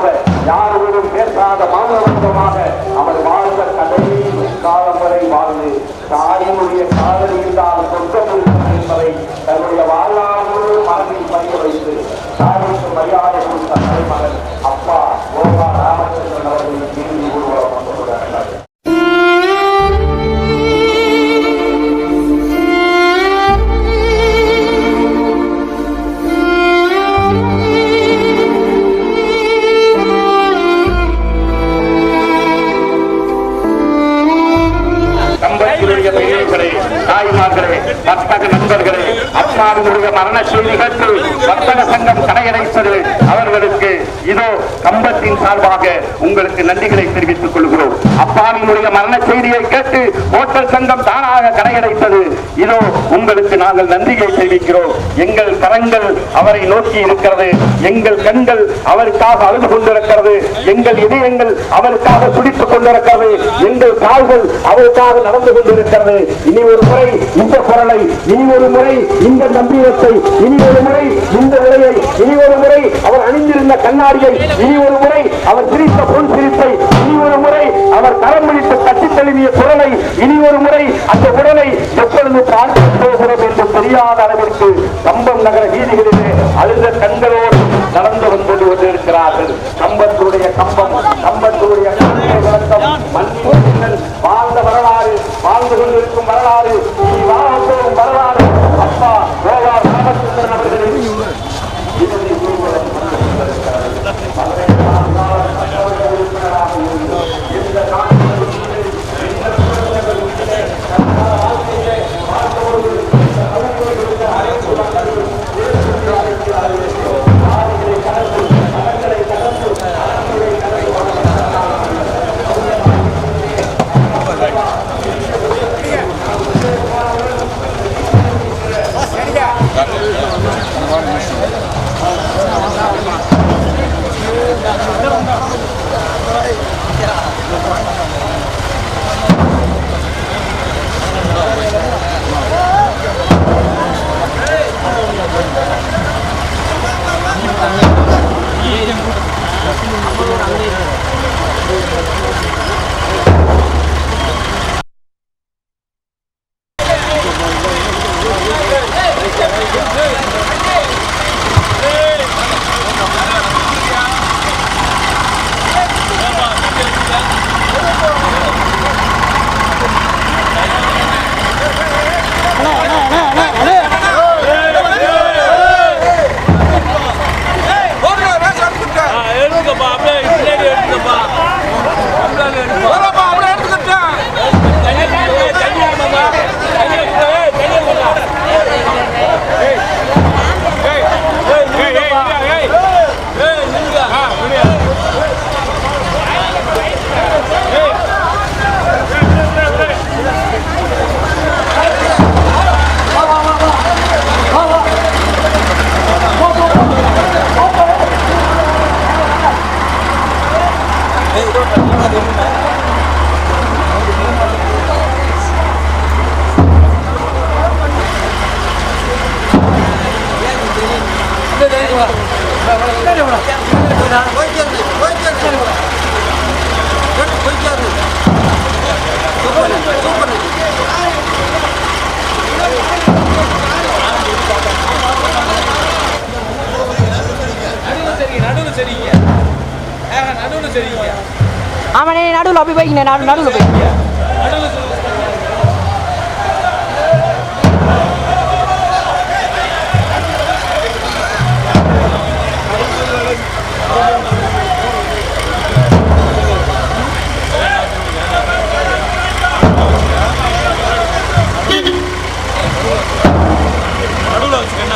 மௌனமாக யாரோடும் பேசாத மௌனமாக அவர் வாழ்ந்த கடைசி காலம் வரை வாழ்ந்து தாயினுடைய காதலில் தான் சொந்தம் என்பதை தன்னுடைய வாழ்நாளோடு மனதில் பதிய வைத்து தாய்க்கு மரியாதை கொடுத்த தலைமகன் அப்பா கோபா ராமச்சந்திரன் அவர்களின் இறுதி ஊர்வலம் வந்துள்ளார்கள். தாய்மார்களே, வர்த்தக நண்பர்களே, அப்பாவினுடைய மரண செய்தி கேட்டு வர்த்தக சங்கம் கடையடைத்தது அவர்களுக்கு இதோ கம்பத்தின் சார்பாக உங்களுக்கு நன்றிகளை தெரிவித்துக் கொள்கிறோம். அப்பாவினுடைய மரண செய்தியை கேட்டு ஹோட்டல் சங்கம் தானாக கடையடைத்தது இதோ உங்களுக்கு நாங்கள் நன்றியை தெரிவிக்கிறோம். எங்கள் கரங்கள் அவரை நோக்கி இருக்கிறது, எங்கள் கண்கள் அவருக்காக அழுது கொண்டிருக்கிறது, எங்கள் இதயங்கள் அவருக்காக துடித்துக் கொண்டிருக்கிறது, எங்கள் கால்கள் அவருக்காக நடந்து கொண்டிருக்கிறது. இனி ஒரு முறை இந்த குரலை, இனி ஒரு முறை இந்த நம்பியத்தை, இனி ஒரு முறை இந்த நிலையை, இனி ஒரு முறை அவர் அணிந்திருந்த கண்ணாடியை, இனி ஒரு முறை அவர் சிரித்த பொன் சிரிப்பை, இனி ஒரு முறை அவர் கரம் பிடித்து கட்டி தழுவிய குரலை, இனி ஒரு முறை அந்த குரலை எப்பொழுது பார்க்க போகிறோம் என்று தெரியாத அளவிற்கு கம்பம் நகர வீதிகளிலே அழுத கண்களோடு நடந்து வந்து கொண்டிருக்கிறார்கள். கம்பத்துடைய கம்பம், கம்பத்துடைய வாழ்ந்த வரலாறு, வாழ்ந்து கொண்டிருக்கும் வரலாறு, வாழப்போகும் வரலாறு அப்பா கோவா ராமச்சந்திரன் அவர்களின் ஆமாண்ணே, நடுவில் அப்படி போய்க்கிங்க, நடுவில் போய்க்கிங்க.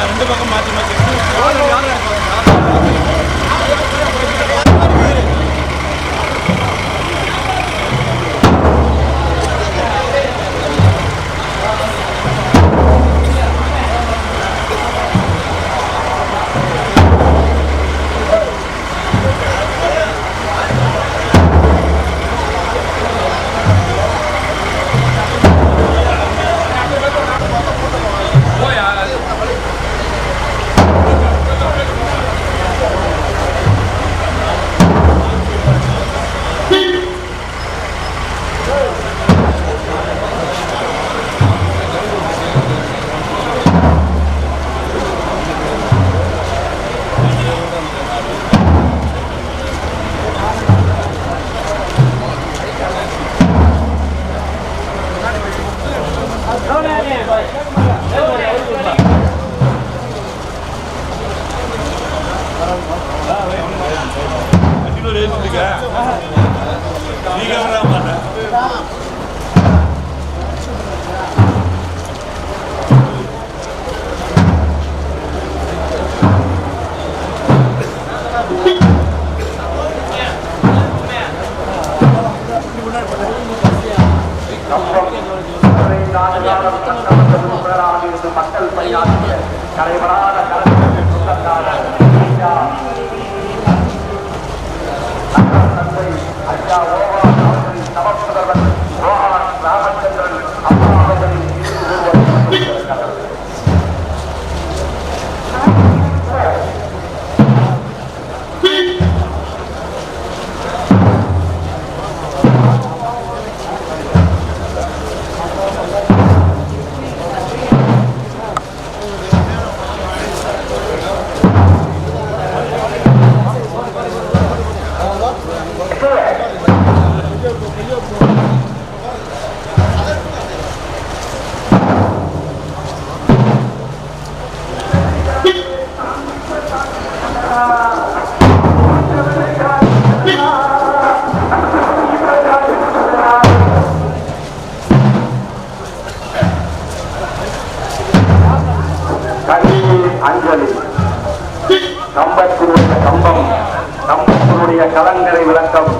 ரெண்டு பக்கம் மாற்றி மாற்றி பேசிட்டு நீ கேமரா மாட்டேன் மக்கள் பணியாற்றிய கரைபடாத ஐயா சமஸ்கிருதவன் ராமச்சந்திரன் அம்மா அவர்களின் அஞ்சலி கம்பத்தினுடைய கம்பம் கம்பத்தினுடைய கலங்கரை விளக்கம்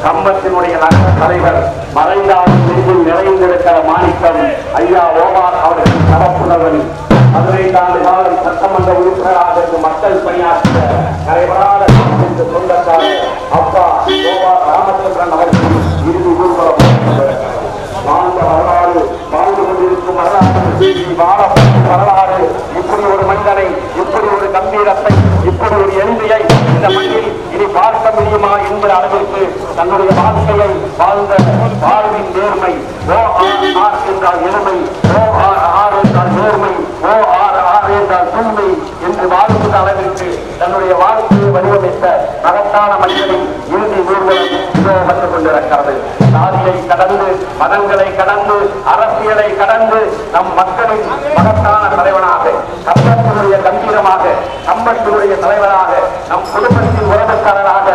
கம்பத்தினுடைய நகர தலைவர் மறைந்தாலும் நெஞ்சில் நிறைந்திருக்கிற மாணிக்கம் ஐயா ஓமார் அவர்களின் தரப்புணர்வன் 15 ஆண்டு காலம் சட்டமன்ற உறுப்பினராக மக்கள் பணியாற்றிய கரைபடாத சொந்தக்காரர் அப்பா ஓமார் ராமச்சந்திரன் அவர்களின் இறுதி ஊர்வலம் வாழ்ந்த வரலாறு வாழ்ந்து கொண்டிருக்கும் வரலாறு இப்படி ஒரு மனிதனை இப்படி ஒரு கம்பீரத்தை இப்படி ஒரு எளிமையை இந்த மண்ணில் இனி பார்க்க முடியுமா என்கிற அளவிற்கு தன்னுடைய வாழ்க்கையை வாழ்ந்த வாழ்வின் நேர்மை ORR என்றால் எளிமை ORR என்றால் நேர்மை ORR என்றால் தூய்மை என்று வாழ்கின்ற அளவிற்கு தன்னுடைய வாழ்க்கையை வடிவமைத்த மகத்தான மனிதனின் இறுதி ஊர்வலம் இதோ வந்து கொண்டிருக்கிறது. சாதியை கடந்து மதங்களை கடந்து அரசியலை கடந்து நம் மக்களின் மகத்தான தலைவனாக கம்பத்தினுடைய கம்பீரமாக கம்பத்தினுடைய தலைவராக நம் குடும்பத்தின் உறவுக்காரராக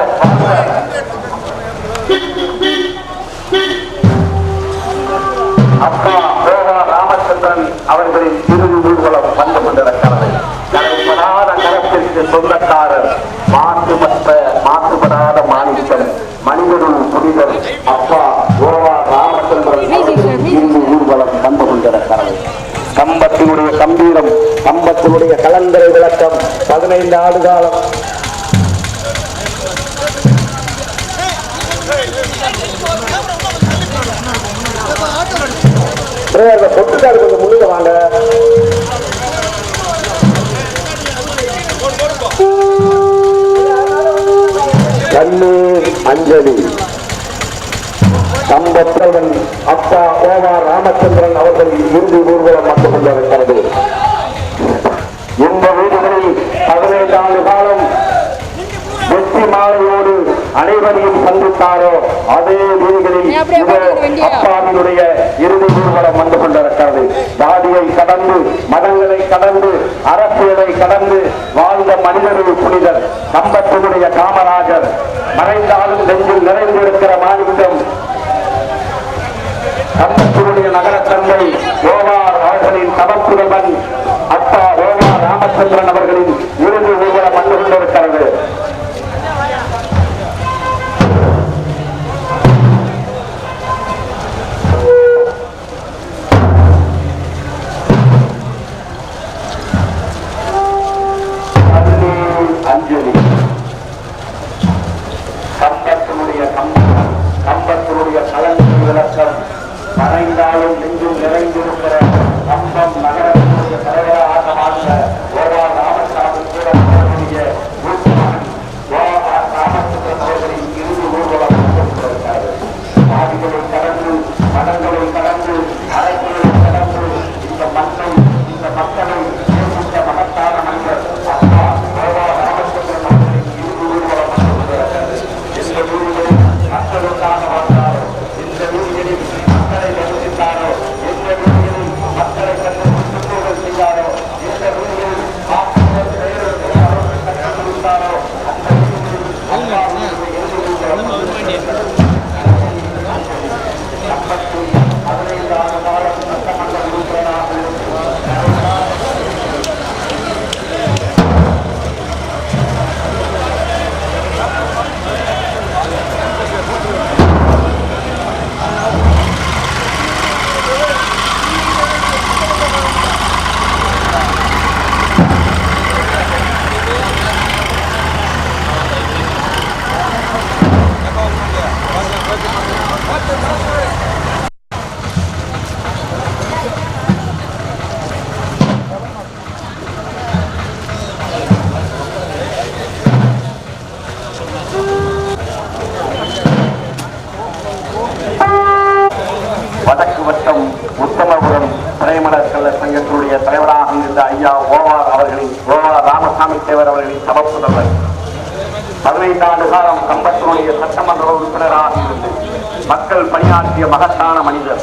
அப்பா ராமச்சந்திரன் அவர்களின் இறுதி ஊர்வலம் வந்து கொண்டிருக்கிறது. கரைபடாத கரத்திற்கு சொந்தக்காரர் மாசுபடாத மாணிக்கம் மனிதனும் புனிதர் அப்பா ராமச்சந்திரன் இறுதி ஊர்வலம் வந்து கொண்டிருக்கிறது. கம்பத்தினுடைய கம்பீரம் கம்பத்தினுடைய கலங்கரை விளக்கம் 15 ஆண்டு காலம் பொட்டுக்காடு கொஞ்சம் முன்னுக்கு வாங்க. கண்ணீர் அஞ்சலி கம்பத்திரவன் அப்பா ஓமார் ராமச்சந்திரன் அவர்களின் இறுதி ஊர்வலம் வந்து கொண்டிருக்கிறது. இந்த வீடுகளில் 15 ஆண்டு காலம் வெற்றி மாலையோடு அனைவரையும் சந்தித்தாரோ அதே வீடுகளில் அப்பாவினுடைய இறுதி ஊர்வலம் வந்து கொண்டிருக்கிறது. ஜாதியை கடந்து மதங்களை கடந்து அரசியலை கடந்து வாழ்ந்த மனிதர்கள் புனிதர் கம்பத்தினுடைய காமராஜர் மறைந்தாலும் நெஞ்சில் நிறைந்திருக்கிற மாணிக்கம் கம்பத்தினுடைய நகரத்தந்தை ஓமார் அவர்களின் தவப்புதல்வன் அப்பா ஓமார் ராமச்சந்திரன் அவர்களின் இறுதி ஊர்வலம் வந்து கொண்டிருக்கிறது. அஞ்சலி கம்பத்தினுடைய கலங்கரை விளக்கம் மறைந்தாலும் நெஞ்சும் நிறைந்திருக்கிற கம்பம் நகரத்தினுடைய தலைவராக வாழ்ந்த ஓவார் ராமசாமி கூட ராமச்சந்திரன் அவர்களின் இறுதி ஊர்வலம் கொண்டிருக்கிறது. சாதிகளை கடந்து மதங்களை கடந்து அரசியலை கடந்து இந்த மண்ணை இந்த மக்களை நேசித்த மகத்தான மனிதர் அப்பா ஓவார் ராமச்சந்திரன் அவர்களின் இறுதி ஊர்வலம் கொண்டிருக்கிறது. இந்த ஊர்களில் மக்களுக்காக வாழ்ந்தாரோ இந்த ஊர்களில் மக்களை நேசித்தாரோ எந்த ஊர்களில் வடக்கு வட்டம் உத்தமபுரம் திரைமலர் கள்ள சங்கத்தினுடைய தலைவராக இருந்த ஐயா ஓவார் ராமசாமி தேவர் அவர்களின் சமப்புதல்வர் 15 ஆண்டு காலம் கம்பத்தினுடைய சட்டமன்ற உறுப்பினராக இருந்து மக்கள் பணியாற்றிய மகத்தான மனிதர்.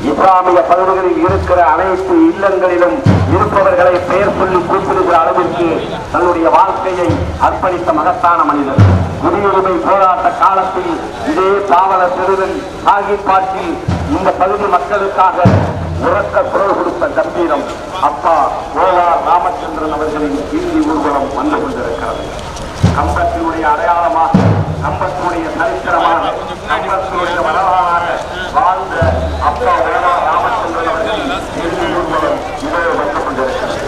இஸ்லாமிய பகுதிகளில் இருக்கிற அனைத்து இல்லங்களிலும் இருப்பவர்களை பெயர் சொல்லி குறிப்பிடுகிற அளவிற்கு தன்னுடைய வாழ்க்கையை அர்ப்பணித்த மகத்தான மனிதர். குடியுரிமை போராட்ட காலத்தில் இதே பாவலர் தெருவில் சாகிப்பாட்டில் இந்த பகுதி மக்களுக்காக உறக்க குரல் கொடுத்த கம்பீரம் அப்பா ஓவார் ராமச்சந்திரன் அவர்களின் இறுதி ஊர்வலம் வந்து கொண்டிருக்கிறது. கம்பத்தினுடைய அடையாளமாக, கம்பத்தினுடைய சரித்திரமாக, கம்பத்தினுடைய வரலாறாக வாழ்ந்த அப்பா ஓவார் ராமச்சந்திரன் அவர்களின் இறுதி ஊர்வலம் இதோ வந்து கொண்டிருக்கிறது.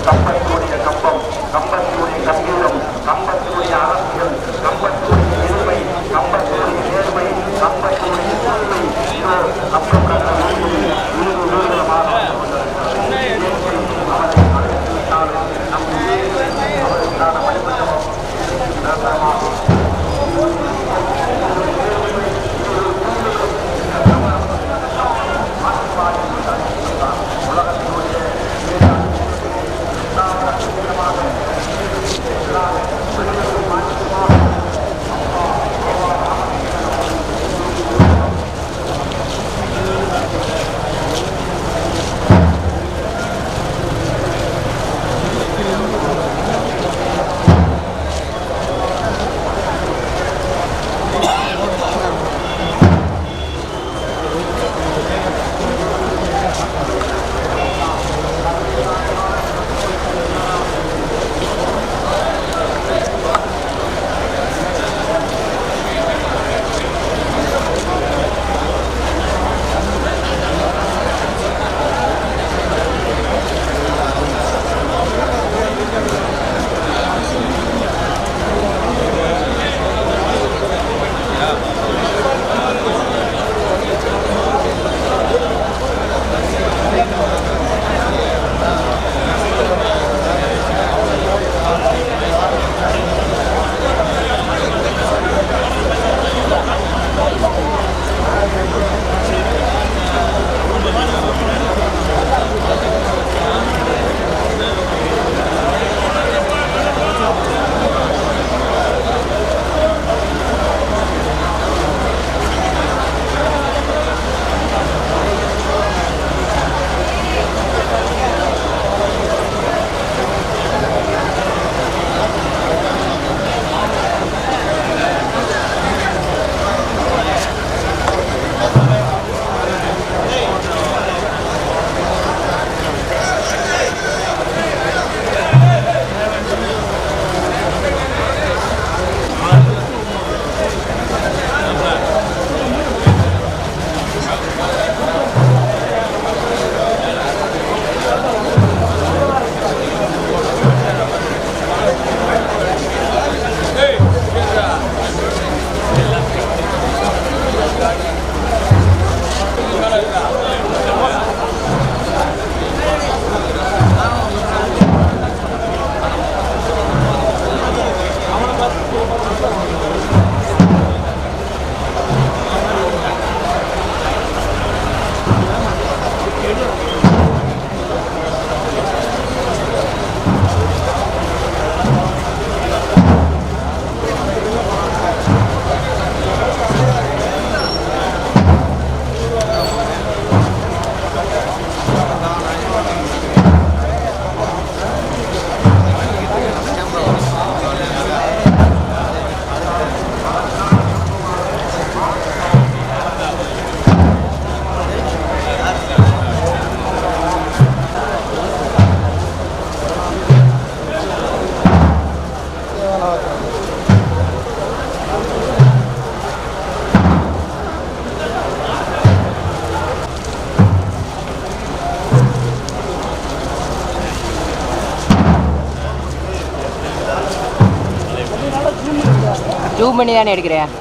கம்பத்தினுடைய கம்பம், கம்பத்தினுடைய கம்பீரம், கம்பத்தினுடைய அரசியல், கம்பத்தினுடைய எளிமை, கம்பத்தினுடைய நேர்மை, கம்பத்தினுடைய தூய்மை இதோ அப்பம் இறுதி ஊர்வலமாக அவருக்கான மனிதம் ஜூம் பண்ணி தானே எடுக்கிறேன்.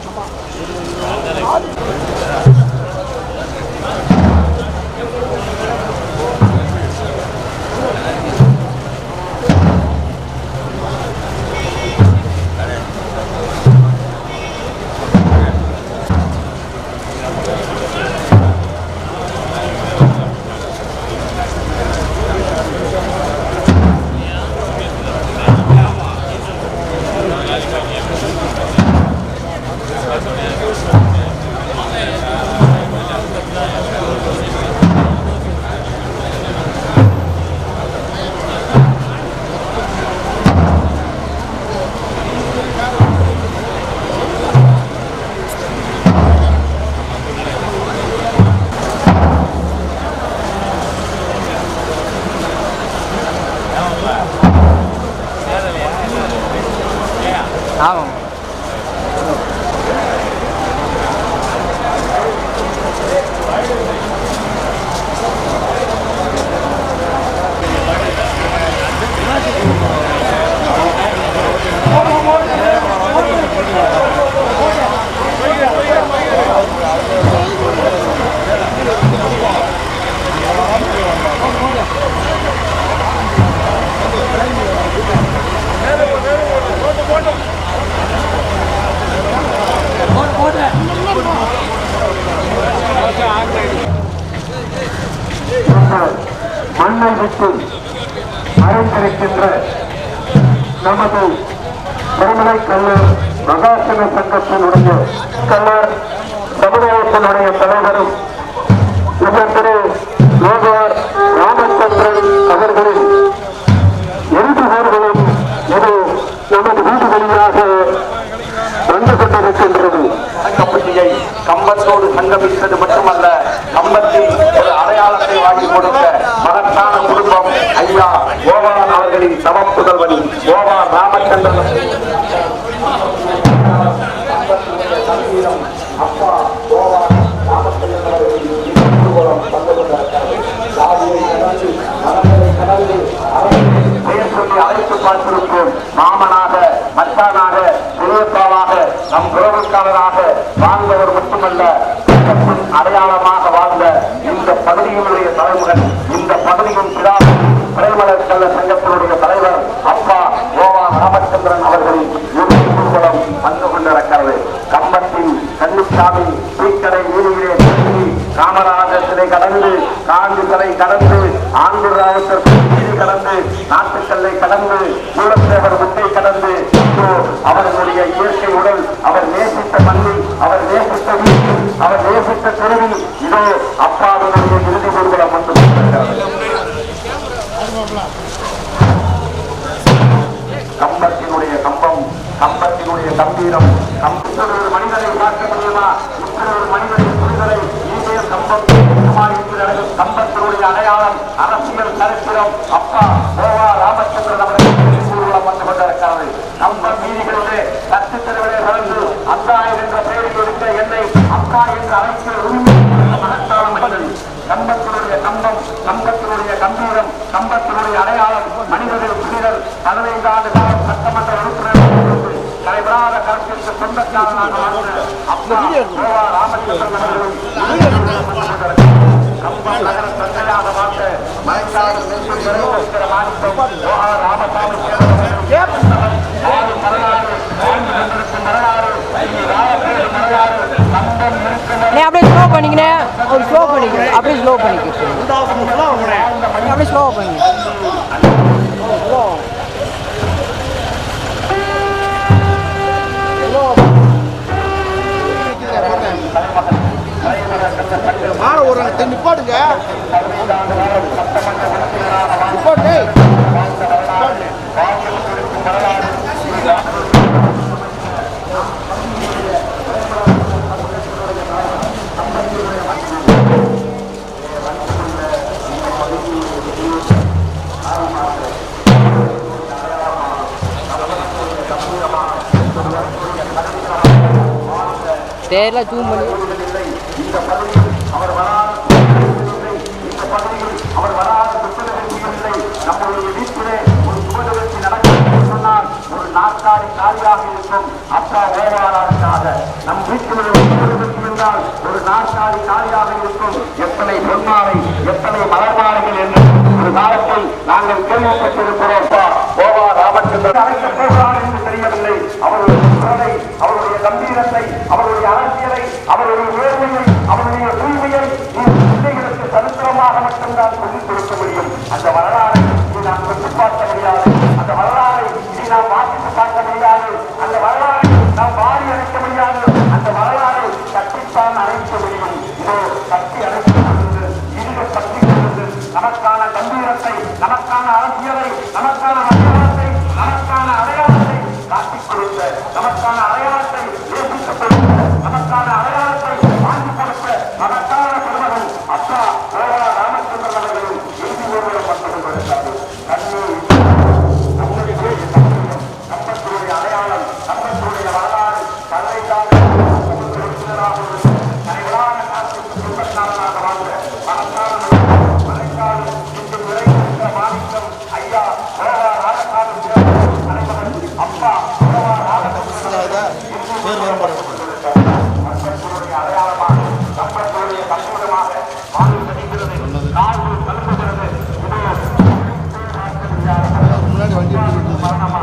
ஆமாம். மண்ணை விட்டு மறைந்திருக்கின்ற நமது திருமலை கல்லூர் மகாசன சங்கத்தினுடைய கல்லூர் சமுதாயத்தினுடைய தலைவரும் திரு லோகர் ராமச்சந்திரன் அவர்களின் எழுதுகோர்களும் இது நமது வீடுகளிலாக வந்து கொண்டிருக்கின்றது. கம்பெனியை கம்பத்தோடு சங்கமித்தது மட்டுமல்ல, கம்பத்தில் ஒரு அடையாளத்தை வாங்கி கொடுத்த மகத்தான குடும்பம் ஐயா கோபாலன் அவர்களின் சமப்புதல்வன் கோபா ராமச்சந்திரன். அப்பா கோபா ராமச்சந்திரன் அவர்களின் அழைத்து பார்த்திருப்போம். மாமனாக, மச்சானாக, பெரியப்பாவாக, நம் உறவுக்காரராக வாழ்ந்தவர் மட்டுமல்ல, அடையாளமாக வாழ்ந்த இந்த பகுதியினுடைய தலைமுகன், இந்த பகுதியின் பிரேமலர் கல்ல சங்கத்தினுடைய தலைவர் அப்பா கோவா ராமச்சந்திரன் அவர்களின் ஊர்வலம் வந்து கொண்டிருக்கிறது. கம்பத்தின் கன்னிசாமி தீக்கடை வீதியிலே காமராஜர் சிலை கடந்து, காந்தி சிலை கடந்து, ஆந்திராவுக்கு கடந்து, நாட்டுக்கல்லை கடந்து, மூலத்தேவர் முட்டை கடந்து, அவர்களுடைய இயற்கை உடல், அவர் நேசித்த மண்ணி, அவர் நேசித்த வீட்டு, அவர் நேசித்த தெருவில் இதோ அப்பாவினுடைய இறுதி ஊர்வலம் வந்து கம்பத்தினுடைய கம்பம், கம்பத்தினுடைய கம்பீரம், மனிதனை பார்க்க முடியுமா? ஒரு மனிதனின் புரிதலை இங்கே கம்பம் கம்பத்தினுடைய அடையாளம், அரசியல் சரித்திரம் அப்பா கோவா ராமச்சந்திரன் அவர்கள் ஊர்வலம் வந்து கொண்டிருக்கிறது. கம்பம் வீதிகளிலே கட்டு தெருவிலே கலந்து அத்தாய் என்ற பெயரில் இருக்க என்னை அப்பா என்ற அழைக்கிற உரிமை மகத்தான மனிதன். கம்பத்தினுடைய கம்பம், கம்பத்தினுடைய கம்பீரம், கம்பத்தினுடைய அடையாளம், மனிதர்கள் புரிதல், 15 ஆண்டு காலம் சட்டமன்ற உறுப்பினர் தலைவராக கருத்திற்கு சொந்தக்காரனாக வாழ்ந்த அப்பா கோவா ராமச்சந்திரன் அவர்கள் கம்பம் நகர சந்தையாக மாற்ற மறைக்காடு நிறைவேற்கிற மாநிலம் கோவா ராமசாமி அப்படியே ஸ்லோ பண்ணிக்கிறேன், ஒரு ஸ்லோ பண்ணிக்கிறேன், அப்படியே ஸ்லோ பண்ணிக்கிறேன், அப்படியே ஸ்லோ பண்ணிக்கிறேன். மாலை ஒரு நிப்பாட்டுங்க, நிப்பாட்டு. தேர்ல ஜூம் பண்ணி அவர் வராத புத்தகத்திலே நம்முடைய வீட்டிலே ஒரு சுப நிகழ்ச்சி நடக்கும் சொன்னால் ஒரு நாற்காலி காலியாக இருக்கும். அப்பா ஓவாரா நம் வீட்டில் என்றால் ஒரு நாற்காலி காலியாக இருக்கும். எத்தனை பொன்மாலை எத்தனை மலர்மாலைகள் என்று ஒரு காலத்தில் நாங்கள் கேள்விப்பட்டிருக்கிறோம். கோவா ராமச்சந்திரன் அழைக்கப் போகிறார் என்று தெரியவில்லை. அவருடைய குரலை, அவருடைய கம்பீரத்தை, அவருடைய அரசியலை, அவருடைய நேர்மையை, அவருடைய தூய்மையை பிள்ளைகளுக்கு சரித்திரமாக மட்டும்தான் சொல்லிக் கொடுக்க முடியும். அந்த வரலாறை இனி நாம் தொட்டு பார்க்க முடியாது. அந்த வரலாறை இனி நாம் வாசித்து பார்க்க முடியாது. அந்த வரலாறை நாம் வாரி அழைக்க முடியாது. அந்த வரலாறை கட்டித்தான் அழைக்க முடியும். இதோ கட்டி அழைத்து இன்று கட்டி கொண்டு நமக்கான கம்பீரத்தை, நமக்கான அரசியலை, நமக்கான அடையாளத்தை, நமக்கான அடையாளத்தை காட்டிக் கொடுத்த, நமக்கான அடையாளத்தை நேசித்துக் கொடுத்த, நமக்கான அடையாளத்தை வாங்கி கொடுத்த நமக்கான பெருமகன் அப்பா கோவா ராமச்சந்திரன் அவர்களும் எழுதி ஒருவரப்பட்டிருக்கிறார்கள். கண்ணூர் நம்முடைய கம்பத்தினுடைய அடையாளம், கம்பத்தினுடைய வரலாறு கதைக்காக கரைகளான காலத்துக்கு சொந்தக்காரனாக வாழ்ந்த பணக்காரன் மலைக்காலம் இன்று நிறைந்த மாணிக்கம் ஐயா கோவா ராமசாமி தலைவர்கள் அப்பா கோவா ராமச்சந்திரன் அடையாளமாக கம்பத்தினுடைய கம்பூரமாக வாழ்ந்து வருகிறது. நாடு கலந்துகிறது. முன்னாடி வண்டி மரணமா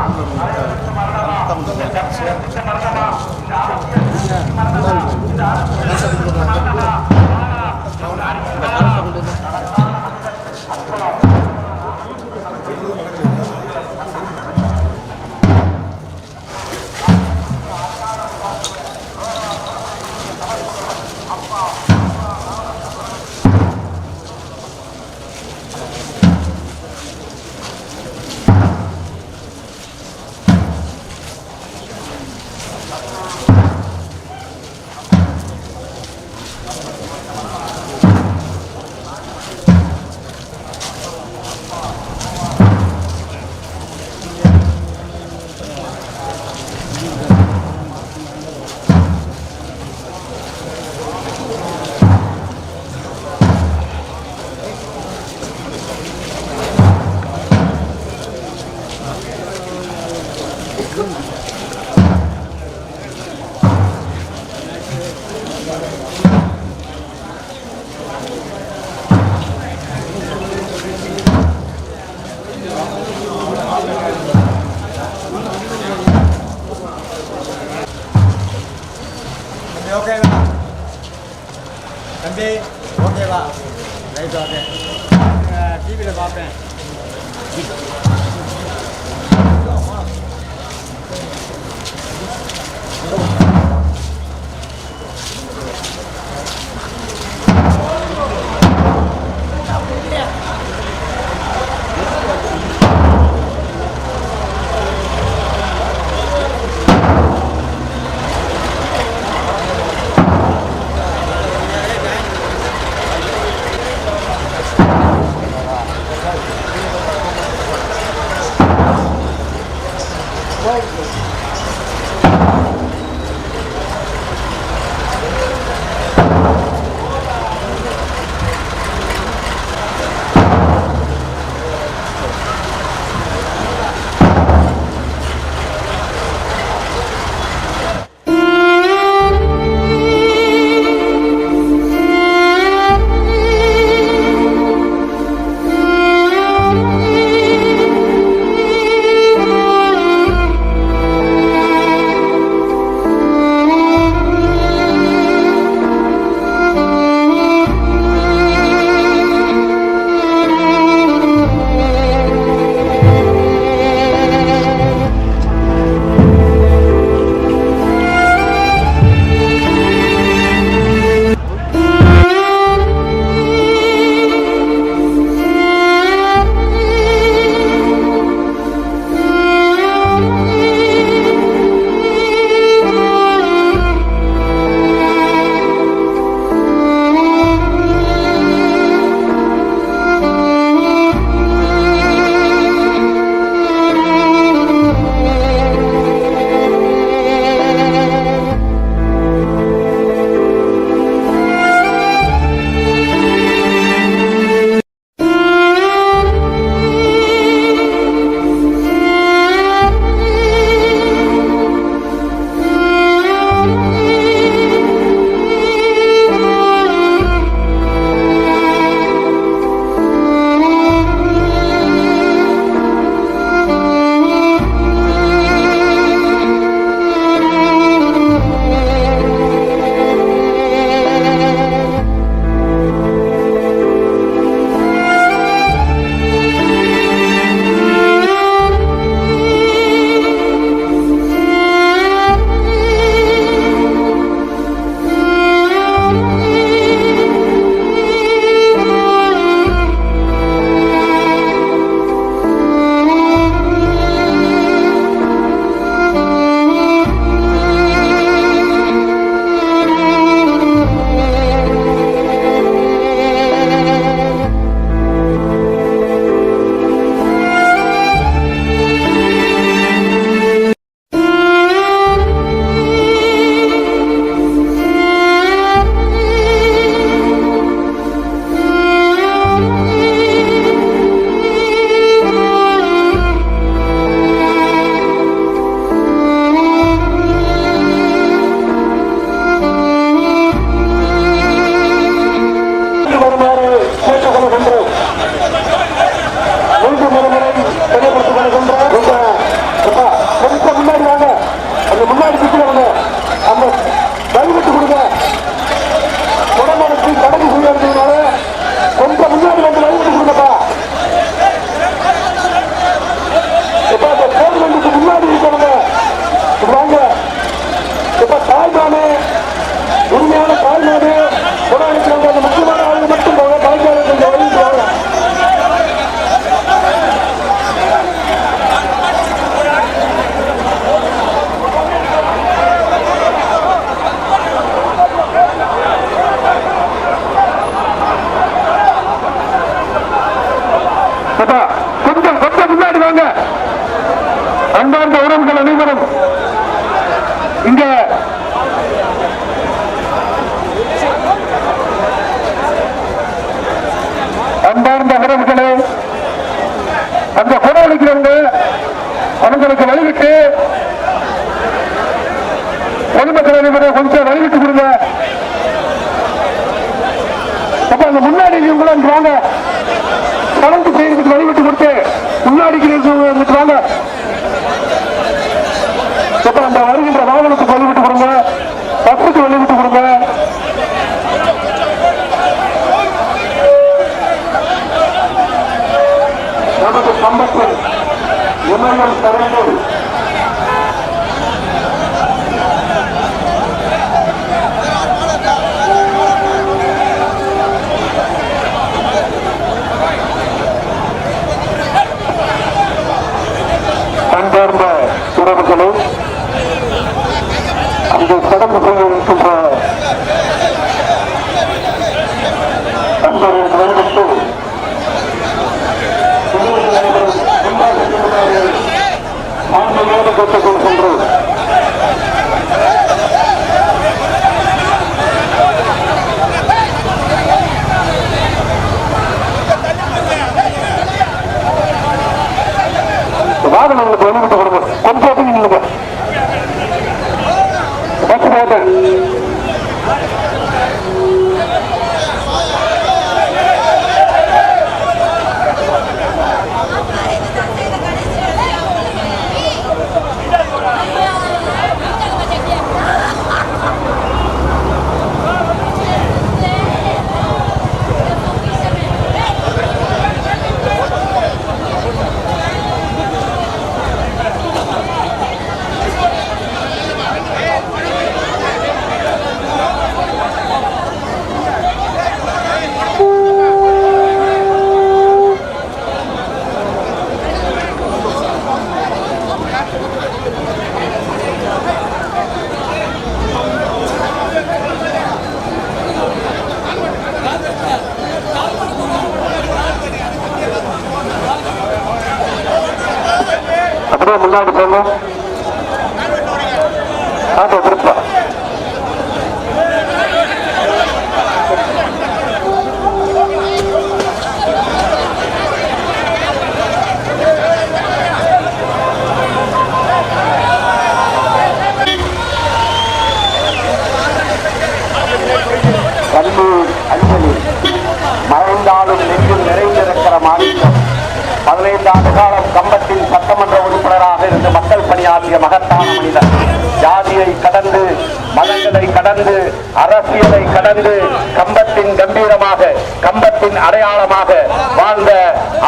ஓகேவா தம்பி? ஓகேவா? Right, okay. டிவியில் பார்ப்பேன். இப்ப தாய்மானே உண்மையான தாய்மானே போராளிக்கிறாங்க. அந்த முக்கியமான ஆளுங்க மட்டும் போக பாய்க்கான கொஞ்சம் வழிந்து வாங்க. கொஞ்சம் கொஞ்சம் முன்னாடி வாங்க. அன்பார்ந்த உறவுகள் அனைவரும் இங்க அன்பார்ந்த உறவுகளே, அந்த போராளிக்கிறவங்க அவங்களுக்கு வழிவிட்டு பொதுமக்கள் அனைவரும் கொஞ்சம் வழிவிட்டு கொடுங்க. அப்ப அந்த முன்னாடி இவங்களும் வாங்க. கலந்து செய்யறதுக்கு வழிவிட்டு கொடுத்து முன்னாடி வாங்க. அப்ப அந்த வருகின்ற வாகனத்துக்கு வழிவிட்டு கொடுங்க, பஸ்ஸுக்கு வழிவிட்டு கொடுங்க. நமது கம்பத்தில் எம்எல்ஏ தலைவர் அன்பார்ந்த உறவுகளும் அங்கு கடந்து கொள்ள இருக்கின்ற அன்பர்கள் வருகிட்டு ஆண்மையோடு கேட்டுக் கொள்கின்றோம். வாகனங்களுக்கு வழிவிட்டு கொடுங்க. கொஞ்சம் இல்லைங்க பஸ் போட்டு அப்படியே முன்னாடி போங்க. ஆட்டோ திருப்பா கல்லூர் அஞ்சலி மறைந்தாலும் நெஞ்சில் நிறைந்திருக்கிற மாநிலம் 15 ஆண்டு காலம் கம்பத்தின் சட்டமன்ற உறுப்பினராக இருந்து மக்கள் பணியாற்றிய மகத்தான மனிதர். ஜாதியை கடந்து, மதங்களை கடந்து, அரசியலை கடந்து கம்பத்தின் கம்பீரமாக, கம்பத்தின் அடையாளமாக வாழ்ந்த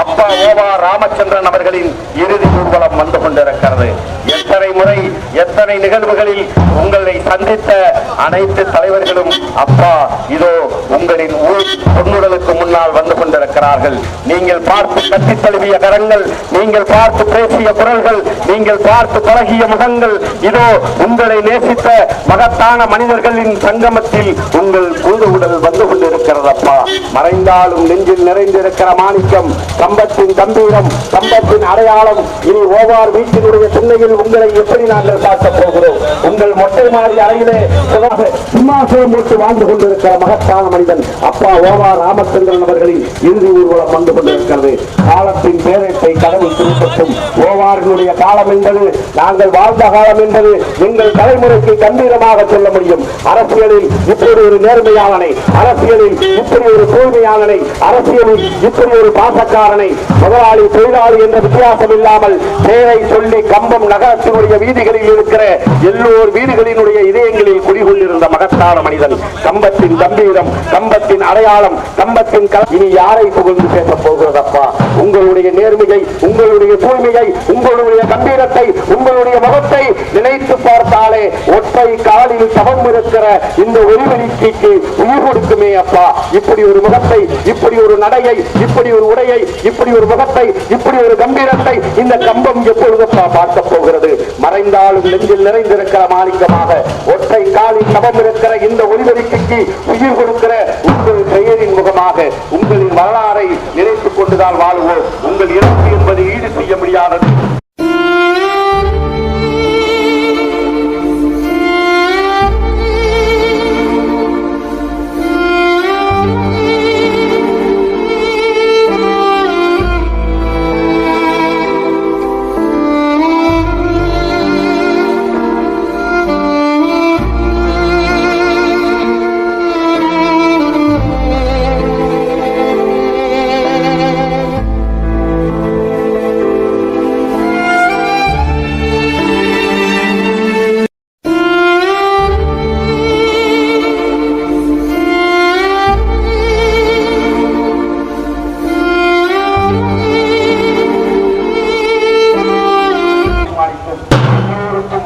அப்பா ஓவா ராமச்சந்திரன் அவர்களின் இறுதி ஊர்வலம் வந்து கொண்டிருக்கிறது. எத்தனை முறை, எத்தனை நிகழ்வுகளில் உங்களை சந்தித்த அனைத்து தலைவர்களும் அப்பா இதோ உங்களின் பொன்னுடலுக்கு முன்னால் வந்து கொண்டிருக்கிறார்கள். நீங்கள் பார்த்து கட்டி தழுவிய கரங்கள், நீங்கள் பார்த்து பேசிய குரல்கள், நீங்கள் பார்த்து பழகிய முகங்கள், இதோ உங்களை நேசித்த மகத்தான மனிதர்களின் சங்கமத்தில் உங்கள் பூத உடல் வந்து கொண்டிருக்கிறதப்பா. மறைந்தாலும் நெஞ்சில் நிறைந்திருக்கிற மாணிக்கம், கம்பத்தின் கம்பீரம், கம்பத்தின் அடையாளம். இனி ஓவார் வீட்டினுடைய திண்ணையில் உங்களை எப்படி நாங்கள் காட்டப் போகிறோம்? உங்கள் மொட்டை மாறி அறையிலே சிம்மாசனம் போட்டு வாழ்ந்து கொண்டிருக்கிற மகத்தான மனிதன் அப்பா ஓவார் ராமச்சந்திரன் அவர்களின் இறுதி ஊர்வலம் வந்து கொண்டிருக்கிறது. காலத்தின் பேரத்தை கடவுள் திருப்பட்டும். ஓவாரினுடைய காலம் என்பது நாங்கள் வாழ்ந்த காலம் என்பது எங்கள் தலைமுறைக்கு கம்பீரமாக சொல்ல முடியும். அரசியலில் இப்படி ஒரு நேர்மையாளனை, அரசியலில் இப்படி ஒரு தூய்மையாளனை, அரசியலில் இப்படி ஒரு பாசக்காரனை, முதலாளி தொழிலாளி என்ற வித்தியாசம் இல்லாமல் பெயரை சொல்லி கம்பம் நகரத்தினுடைய வீதிகளில் இருக்கிற எல்லோர் வீடுகளினுடைய இதயங்களில் குடிகொண்டிருந்த வாழ்ந்த மகத்தான மனிதன். கம்பத்தின் கம்பீரம், கம்பத்தின் அடையாளம், கம்பத்தின் இனி யாரை புகழ்ந்து பேசப் போகிறதப்பா? உங்களுடைய நேர்மையை, உங்களுடைய தூய்மையை, உங்களுடைய கம்பீரத்தை, உங்களுடைய முகத்தை நினைத்து பார்த்தாலே ஒற்றை காலில் தவம் இருக்கிற இந்த ஒளிவெளிக்கு உயிர் கொடுக்குமே அப்பா. இப்படி ஒரு முகத்தை, இப்படி ஒரு நடையை, இப்படி ஒரு உடையை, இப்படி ஒரு முகத்தை, இப்படி ஒரு கம்பீரத்தை இந்த கம்பம் எப்பொழுதப்பா பார்க்க போகிறது? மறைந்தாலும் நெஞ்சில் நிறைந்திருக்கிற மாணிக்கமாக ஒற்றை காலில் தவம் இருக்கிற இந்த ஒளிவெளிக்கு உயிர் கொடுக்கிற உங்கள் பெயரின் முகமாக உங்களின் வரலாறை நினைத்துக் கொண்டுதான் வாழ்வோம். உங்கள் இறப்பு என்பது ஈடு செய்ய முடியாதது.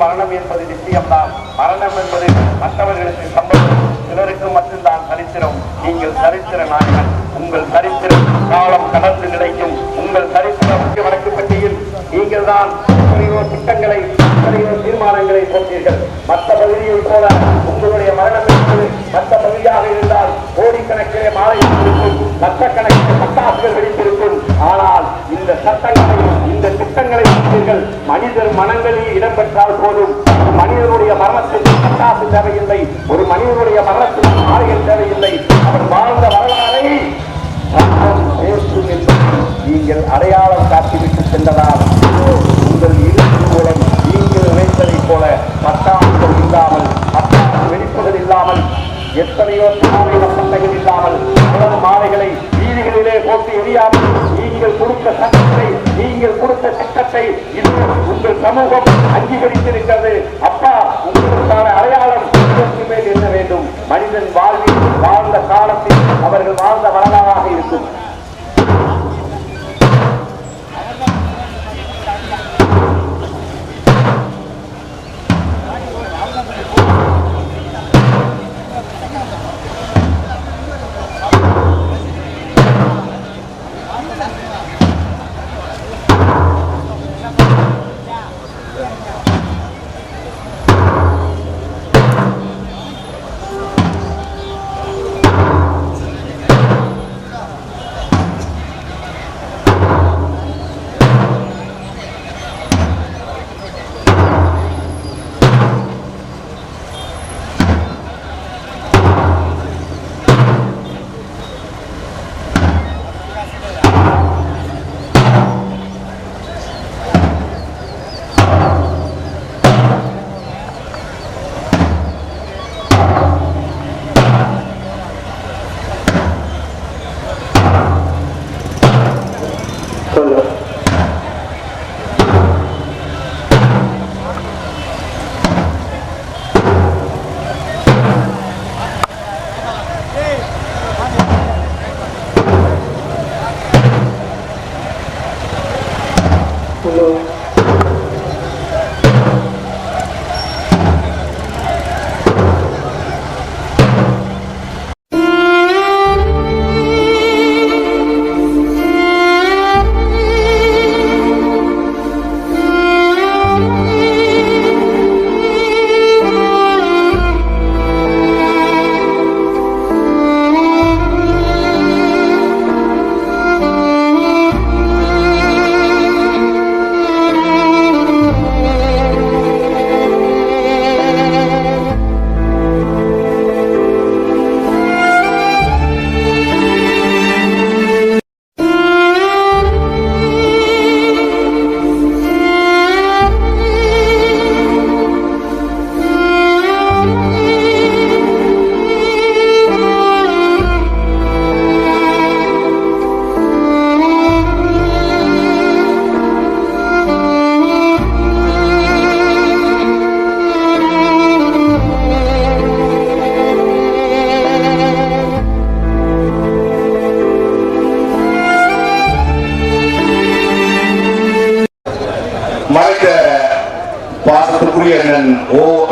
மரணம் என்பது நிச்சயம்தான். மரணம் என்பது மற்றவர்களுக்கு சம்பவம், சிலருக்கு மட்டும்தான் சரித்திரம். நீங்கள் சரித்திர நாயகன். உங்கள் சரித்திரம் காலம் கடந்து நிலைக்கும். உங்கள் சரித்திரம் வழக்கு பட்டியில் நீங்கள் தான் எத்தனையோ திட்டங்களை, எத்தனையோ தீர்மானங்களை போட்டீர்கள். மற்ற பகுதியை போல உங்களுடைய மரணம் என்பது மற்ற பகுதியாக இருந்தால் கோடிக்கணக்கிலே மாலை இருக்கும், லட்சக்கணக்கிலே பட்டாசுகள் வெடித்திருக்கும். ஆனால் இந்த சட்டங்களை, இந்த திட்டங்களை மனிதர் மனங்களில் இடம்பெற்றால் போதும். மனிதனுடைய மரணத்திற்கு பட்டாசு தேவையில்லை, ஒரு மனிதனுடைய மரணத்திற்கு மாலைகள் தேவையில்லை. அவர் வாழ்ந்த வரலாறை நீங்கள் அடையாளம் காட்டிவிட்டு சென்றதால் உங்கள் இறுதி மூலம் நீங்கள் நினைத்ததை போல பட்டாசுகள் இல்லாமல், பட்டாசு வெடிப்புகள் இல்லாமல், எத்தனையோ சட்டைகள் இல்லாமல், உலக மாலைகளை வீதிகளிலே போட்டு எரியாமல் நீங்கள் கொடுத்த சட்டத்தை, நீங்கள் கொடுத்த திட்டத்தை இது உங்கள் சமூகம் அங்கீகரித்திருக்கிறது. அப்பா, உங்களுக்கான அடையாளம் இதற்கு மேல் என்ன வேண்டும்? மனிதன் வாழ்வில் வாழ்ந்த காலத்தில் அவர்கள் வாழ்ந்த வரலாறாக இருக்கும்.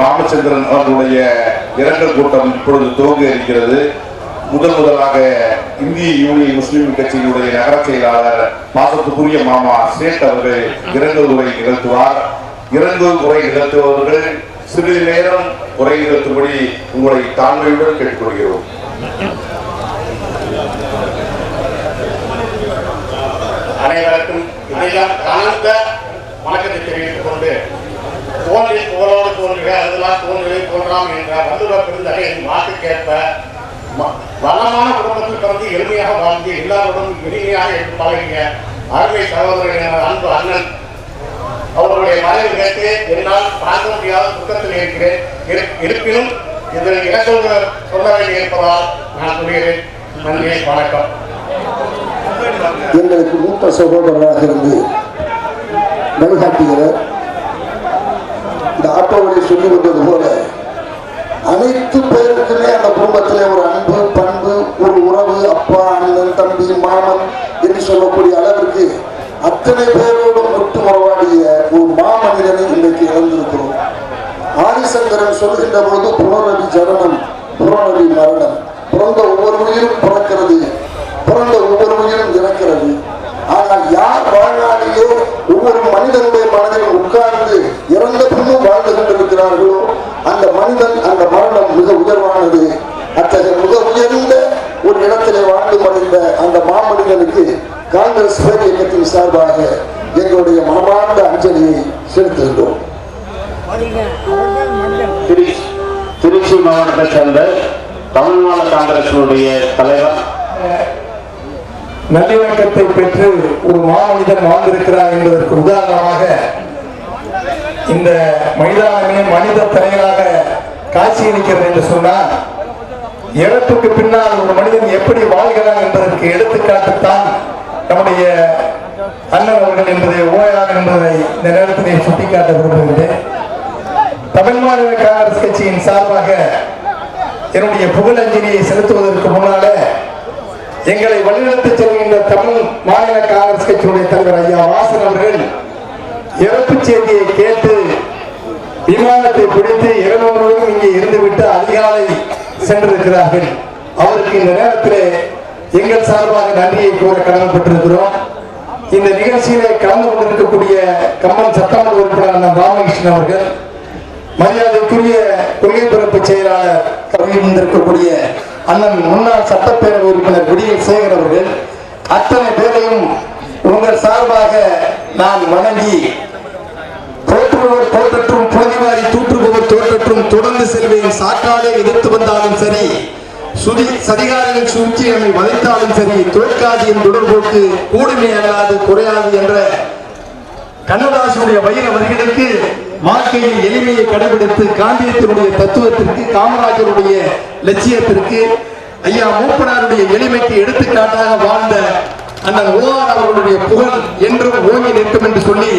ராமச்சந்திரன் அவர்களுடைய இரங்கல் கூட்டம் இப்பொழுது துவங்க இருக்கிறது. முதலாக இந்திய யூனியன் முஸ்லிம் கட்சியினுடைய நகர செயலாளர் பாசத்துக்குரிய மாமா சேட் அவர்கள் இரங்கல் உரை நிகழ்த்துவார். இரங்கல் உரை நிகழ்த்துபவர்கள் சிறிது நேரம் உரை நிகழ்த்தும்படி உங்களை தாழ்மையுடன் கேட்டுக்கொள்கிறோம். அனைவருக்கும் இதெல்லாம் கலந்த வணக்கத்தை தெரிவித்துக் கொண்டு தோன்றில் தோளோடு தோன்றுக அதெல்லாம் தோன்றுவதை தோன்றாம் என்ற வள்ளுவ பெருந்தகையின் வாக்குக்கேற்ப வளமான குடும்பத்தில் பிறந்து எளிமையாக வாழ்ந்து எல்லாருடன் இனிமையாக எடுத்து பழகிய அருமை சகோதரர்கள் அன்பு அண்ணன் அவர்களுடைய மறைவு கேட்டு என்னால் தாங்க முடியாத துக்கத்தில் இருக்கிறேன். இருப்பினும் இதில் இறக்க சொல்ல வேண்டியிருப்பதால் நான் சொல்கிறேன். நன்றி, வணக்கம். எங்களுக்கு மூத்த சகோதரராக இருந்து வழிகாட்டுகிறார். இந்த ஆட்டோவில் சொல்லி வந்தது போல அனைத்து பேருக்குமே அந்த குடும்பத்திலே ஒரு அன்பு, பண்பு, ஒரு உறவு, அப்பா, அண்ணன், தம்பி, மாமன் என்று சொல்லக்கூடிய அளவிற்கு அத்தனை பேரோடும் ஒட்டு உறவாடிய ஒரு மாமனிதனை இன்றைக்கு இழந்திருக்கிறோம். ஆதிசங்கரன் சொல்கின்ற போது புனரவி ஜனனம், புனரவி மரணம். பிறந்த ஒவ்வொரு உயிரும் பிறக்கிறது, பிறந்த ஒவ்வொரு உயிரும் இறக்கிறது. ஆனால் யார் வாழ்நாளிலே ஒவ்வொரு மனிதனுடைய மனதில் உட்கார்ந்து இறந்த பின்னும் வாழ்ந்து கொண்டிருக்கிறார்களோ அந்த மனிதன், அந்த மரணம் மிக உயர்வானது. அத்தகைய மிக உயர்ந்த ஒரு இடத்திலே வாழ்ந்து மறைந்த அந்த மாமனிதனுக்கு காங்கிரஸ் பேர் இயக்கத்தின் சார்பாக எங்களுடைய மனமார்ந்த அஞ்சலியை செலுத்துகின்றோம். திருச்சி மாவட்டத்தை சேர்ந்த தமிழ்நாடு காங்கிரசினுடைய தலைவர் நல்லிணக்கத்தை பெற்று ஒரு மாமனிதன் வாழ்ந்திருக்கிறார் என்பதற்கு உதாரணமாக இந்த மைதானமே மனித தலைவராக காட்சியளிக்கிறது என்று சொன்னால் இறப்புக்கு பின்னால் ஒரு மனிதன் எப்படி வாழ்கிறான் என்பதற்கு எடுத்துக்காட்டுத்தான் நம்முடைய அண்ணன் அவர்கள் என்பதை ஓயார் என்பதை இந்த நேரத்திலே சுட்டிக்காட்ட விரும்புகின்றேன். தமிழ் மாநில காங்கிரஸ் கட்சியின் சார்பாக என்னுடைய புகழஞ்சலியை செலுத்துவதற்கு முன்னால எங்களை வழிநடத்தி செல்கின்ற தமிழ் மாநில காங்கிரஸ் கட்சியுடைய தலைவர் ஐயா வாசன் அவர்கள் இறப்பு செய்தியை கேட்டு விமானத்தை பிடித்து இரவு இங்கே இருந்துவிட்டு அதிகாலை சென்றிருக்கிறார்கள். அவருக்கு இந்த நேரத்திலே எங்கள் சார்பாக நன்றியை கூற கடமைப்பட்டிருக்கிறோம். இந்த நிகழ்ச்சியிலே கலந்து கொண்டிருக்கக்கூடிய கம்பன் சட்டமன்ற உறுப்பினர் அண்ணன் ராமகிருஷ்ணன் அவர்கள், மரியாதைக்குரிய கொள்கை பரப்பு செயலாளர் கவிழ்ந்திருக்கக்கூடிய அண்ணன் முன்னாள் சட்டப்பேரவை உறுப்பினர் விடியல் சேகர் அவர்கள், அத்தனை பேரையும் உங்கள் சார்பாக நான் வணங்கி, போற்றுபவர் போற்றற்றும், புலனிவாரி தூற்றுபவர் தோற்றற்றும், தொடர்ந்து செல்வேன் சாக்காலே எதிர்த்து வந்தாலும் சரி, சதிகாரிகள் சூழ்ச்சி நம்மை வதைத்தாலும் சரி, தோற்காது என் தொடர்போக்கு கூடுமை அல்லாது குறையாது என்ற கண்ணதாசனுடைய வைர வரிகளுக்கு வாழ்க்கையில் எளிமையை கடைபிடித்து காந்தியத்தினுடைய தத்துவத்திற்கு, காமராஜருடைய லட்சியத்திற்கு, ஐயா மூப்பனாருடைய எளிமைக்கு எடுத்துக்காட்டாக வாழ்ந்த அண்ணன் ஓஆர் அவர்களுடைய புகழ் என்றும் ஓங்கி நிற்கும் என்று சொல்லி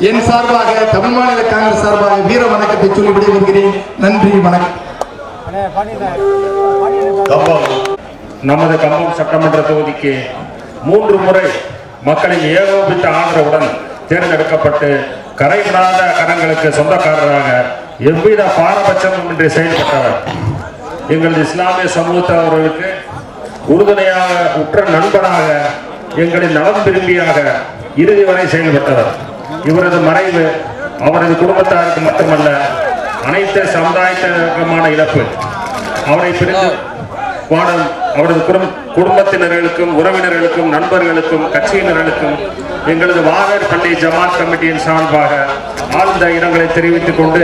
என் சார்பாக தமிழ் மாநில காங்கிரஸ் சார்பாக வீர வணக்கத்தை சொல்லி விடைபெறுகிறேன். நன்றி, வணக்கம். நமது கம்பம் சட்டமன்ற தொகுதிக்கு 3 முறை மக்களின் ஏகோபித்த ஆதரவுடன் தேர்ந்தெடுக்கப்பட்டு கரைபடாத கரங்களுக்கு சொந்தக்காரராக எவ்வித பாரபட்சமும் இன்றி செயல்பட்டவர். எங்களது இஸ்லாமிய சமூகத்தவர்களுக்கு உறுதுணையாக, உற்ற நண்பனாக, எங்களின் நலம் விரும்பியாக இறுதி வரை செயல்பட்டவர். இவரது மறைவு அவரது குடும்பத்தாருக்கு மட்டுமல்ல, அனைத்து சமுதாயத்திற்குமான இழப்பு. அவரை பிரிந்து வாடும் அவரது குடும்பத்தினர்களுக்கும், உறவினர்களுக்கும், நண்பர்களுக்கும், கட்சியினர்களுக்கும் எங்களது வாகர் பள்ளி ஜமாத் கமிட்டியின் சார்பாக ஆழ்ந்த இரங்கலை தெரிவித்துக் கொண்டு,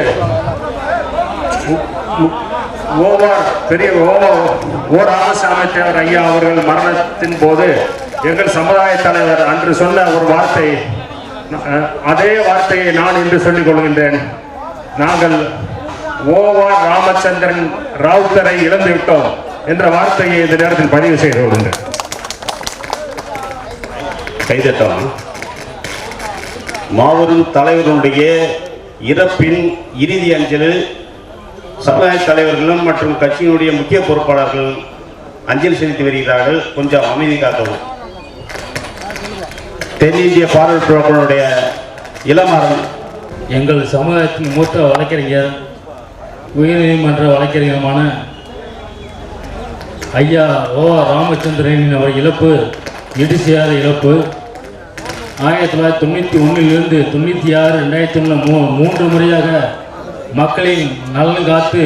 பெரிய ஓ ராமசாமி தேவர் ஐயா அவர்கள் மரணத்தின் போது எங்கள் சமுதாய தலைவர் அன்று சொன்ன ஒரு வார்த்தை, அதே வார்த்தையை நான் இன்று சொல்லிக் கொள்கின்றேன். நாங்கள் ஓஆர் ராமச்சந்திரன் ராவுத்தரை இழந்துவிட்டோம் என்ற வார்த்தையை இந்த நேரத்தில் பதிவு செய்து கொள்கின்றேன். கைதட்டலாம். மாபெரும் தலைவர்களுடைய இறப்பின் இறுதி அஞ்சலில் சமுதாய தலைவர்களும் மற்றும் கட்சியினுடைய முக்கிய பொறுப்பாளர்கள் அஞ்சலி செலுத்தி வருகிறார்கள். கொஞ்சம் அமைதி காக்கவும். தென்னிந்திய பார்வர்ட் புரோக்களுடைய இளமரம், எங்கள் சமுதாயத்தின் மூத்த வழக்கறிஞர் உயர்நீதிமன்ற வழக்கறிஞருமான ஐயா ஓ ராமச்சந்திரனின் அவர் இழப்பு இடிசையாத இழப்பு. 1991 96 2001 3 முறையாக மக்களின் நலன் காத்து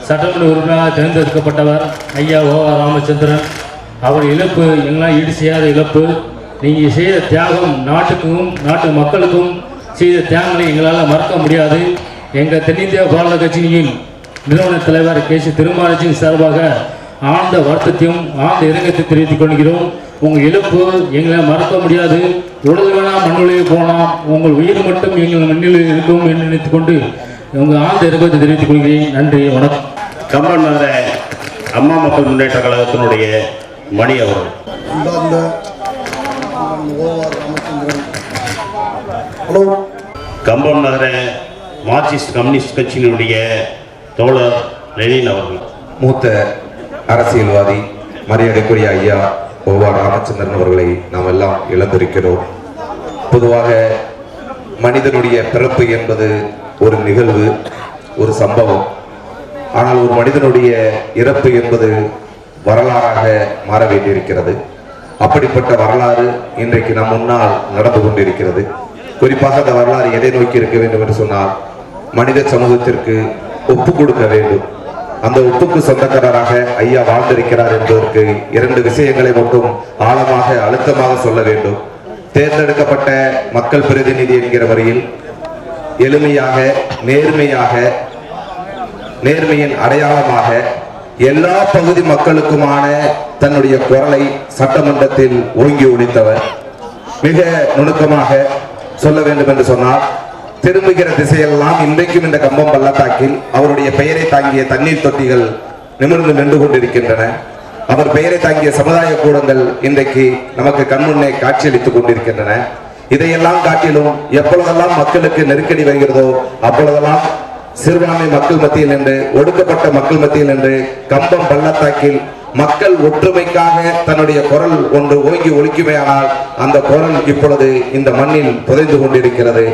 சட்டமன்ற உறுப்பினராக தேர்ந்தெடுக்கப்பட்டவர் ஐயா ஓ ராமச்சந்திரன். அவர் இழப்பு எங்களால் ஈடு செய்யாத இழப்பு. நீங்கள் செய்த தியாகம் நாட்டுக்கும் நாட்டு மக்களுக்கும் செய்த தியாகங்களை எங்களால் மறக்க முடியாது. எங்கள் தென்னிந்திய பாரத கட்சியின் நிறுவன தலைவர் கே சி திருமாவளவன் சார்பாக ஆழ்ந்த வருத்தத்தையும் ஆழ்ந்த இரங்கத்தை தெரிவித்துக் கொள்கிறோம். உங்கள் இழப்பு எங்களை மறக்க முடியாது. உடல் வேணாம் மண்ணுலகே போகலாம், உங்கள் உயிர் மட்டும் எங்கள் மண்ணில் இருக்கும் என்று நினைத்துக் கொண்டு உங்கள் ஆழ்ந்த இரங்கத்தை தெரிவித்துக் கொள்கிறேன். நன்றி, வணக்கம். கம்பம் நகர அம்மா மக்கள் முன்னேற்ற கழகத்தினுடைய மணி அவர்கள். கம்பம் நகர மார்க்சிஸ்ட் கம்யூனிஸ்ட் கட்சியினுடைய தோழர் லெனின் அவர்கள். மூத்த அரசியல்வாதி மரியாதைக்குரிய ஐயா ஓவா ராமச்சந்திரன் அவர்களை நாம் எல்லாம் இழந்திருக்கிறோம். பொதுவாக மனிதனுடைய பிறப்பு என்பது ஒரு நிகழ்வு, ஒரு சம்பவம். ஆனால் ஒரு மனிதனுடைய இறப்பு என்பது வரலாறாக மாற வேண்டியிருக்கிறது. அப்படிப்பட்ட வரலாறு இன்றைக்கு நம் முன்னால் நடந்து கொண்டிருக்கிறது. குறிப்பாக அந்த வரலாறு எதை நோக்கி இருக்க வேண்டும் என்று சொன்னால், மனித சமூகத்திற்கு ஒப்பு கொடுக்க வேண்டும். அந்த ஒப்புக்கு சொந்தக்காரராக ஐயா வாழ்ந்திருக்கிறார் என்பதற்கு 2 விஷயங்களை மட்டும் ஆழமாக அழுத்தமாக சொல்ல வேண்டும். தேர்ந்தெடுக்கப்பட்ட மக்கள் பிரதிநிதி என்கிற வரையில் எளிமையாக நேர்மையின் அடையாளமாக எல்லா பகுதி மக்களுக்குமான தன்னுடைய குரலை சட்டமன்றத்தில் ஓங்கி ஒலித்தவர். மிக நுணுக்கமாக சொல்ல வேண்டும் என்று சொன்னால், திரும்புகிற திசையெல்லாம் இன்றைக்கும் இந்த கம்பம் பள்ளத்தாக்கில் அவருடைய பெயரை தாங்கிய தண்ணீர் தொட்டிகள் நிமிர்ந்து நின்று கொண்டிருக்கின்றன. அவர் பெயரை தாங்கிய சமுதாய கூடங்கள் இன்றைக்கு நமக்கு கண்முன்னே காட்சியளித்துக் கொண்டிருக்கின்றன. இதையெல்லாம் காட்டிலும் எப்பொழுதெல்லாம் மக்களுக்கு நெருக்கடி வருகிறதோ அப்பொழுதெல்லாம் சிறுபான்மை மக்கள் மத்தியில் என்று, ஒடுக்கப்பட்ட மக்கள் மத்தியில் என்று கம்பம் பள்ளத்தாக்கில் மக்கள் ஒற்றுமைக்காக தன்னுடைய குரல் ஒன்று ஓங்கி ஒலிக்குமேயானால் அந்த குரல் இப்பொழுது இந்த மண்ணில் புதைந்து கொண்டிருக்கிறது.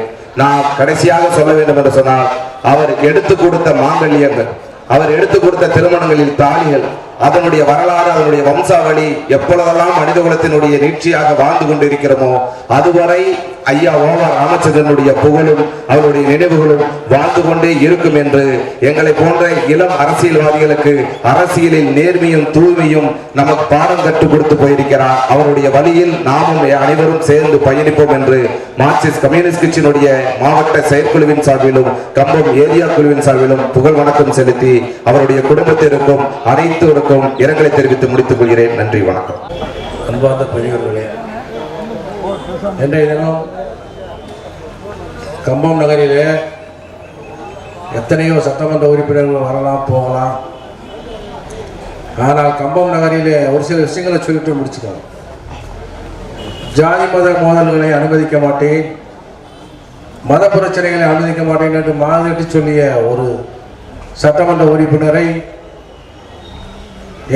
நான் கடைசியாக சொல்ல வேண்டும் என்று சொன்னால், அவர் எடுத்து கொடுத்த மாங்கல்யங்கள், அவர் எடுத்து கொடுத்த திருமணங்களில் தாலிகள், அதனுடைய வரலாறு, அதனுடைய வம்சாவளி எப்பொழுதெல்லாம் மனித குலத்தினுடைய நீட்சியாக வாழ்ந்து கொண்டிருக்கிறோமோ அதுவரை ஐயா ஓவா ராமச்சந்திரனுடைய புகழும் அவருடைய நினைவுகளும் வாழ்ந்து கொண்டே இருக்கும் என்று எங்களை போன்ற இளம் அரசியல்வாதிகளுக்கு அரசியலில் நேர்மையும் தூய்மையும் நமக்கு பாடம் கற்றுக் கொடுத்து போயிருக்கிறார். அவருடைய வழியில் நாமும் அனைவரும் சேர்ந்து பயணிப்போம் என்று மார்க்சிஸ்ட் கம்யூனிஸ்ட் கட்சியினுடைய மாவட்ட செயற்குழுவின் சார்பிலும் கம்பம் ஏரியா குழுவின் சார்பிலும் புகழ் வணக்கம் செலுத்தி அவருடைய குடும்பத்திற்கும் அனைத்து இரங்கலை தெரிவித்து முடித்துக் கொள்கிறேன். நன்றி, வணக்கம். அன்பார்ந்த பெரியவர்களே, இன்றைய தினம் கம்பம் நகரிலே எத்தனையோ சட்டமன்ற உறுப்பினர்கள் வரலாம் போகலாம். ஆனால் கம்பம் நகரிலே ஒரு சில விஷயங்களை சொல்லிட்டு முடிச்சுக்கலாம். ஜாதி மத மோதல்களை அனுமதிக்க மாட்டேன், மத பிரச்சனைகளை அனுமதிக்க மாட்டேன் என்று மாதிரி சொல்லிய ஒரு சட்டமன்ற உறுப்பினரை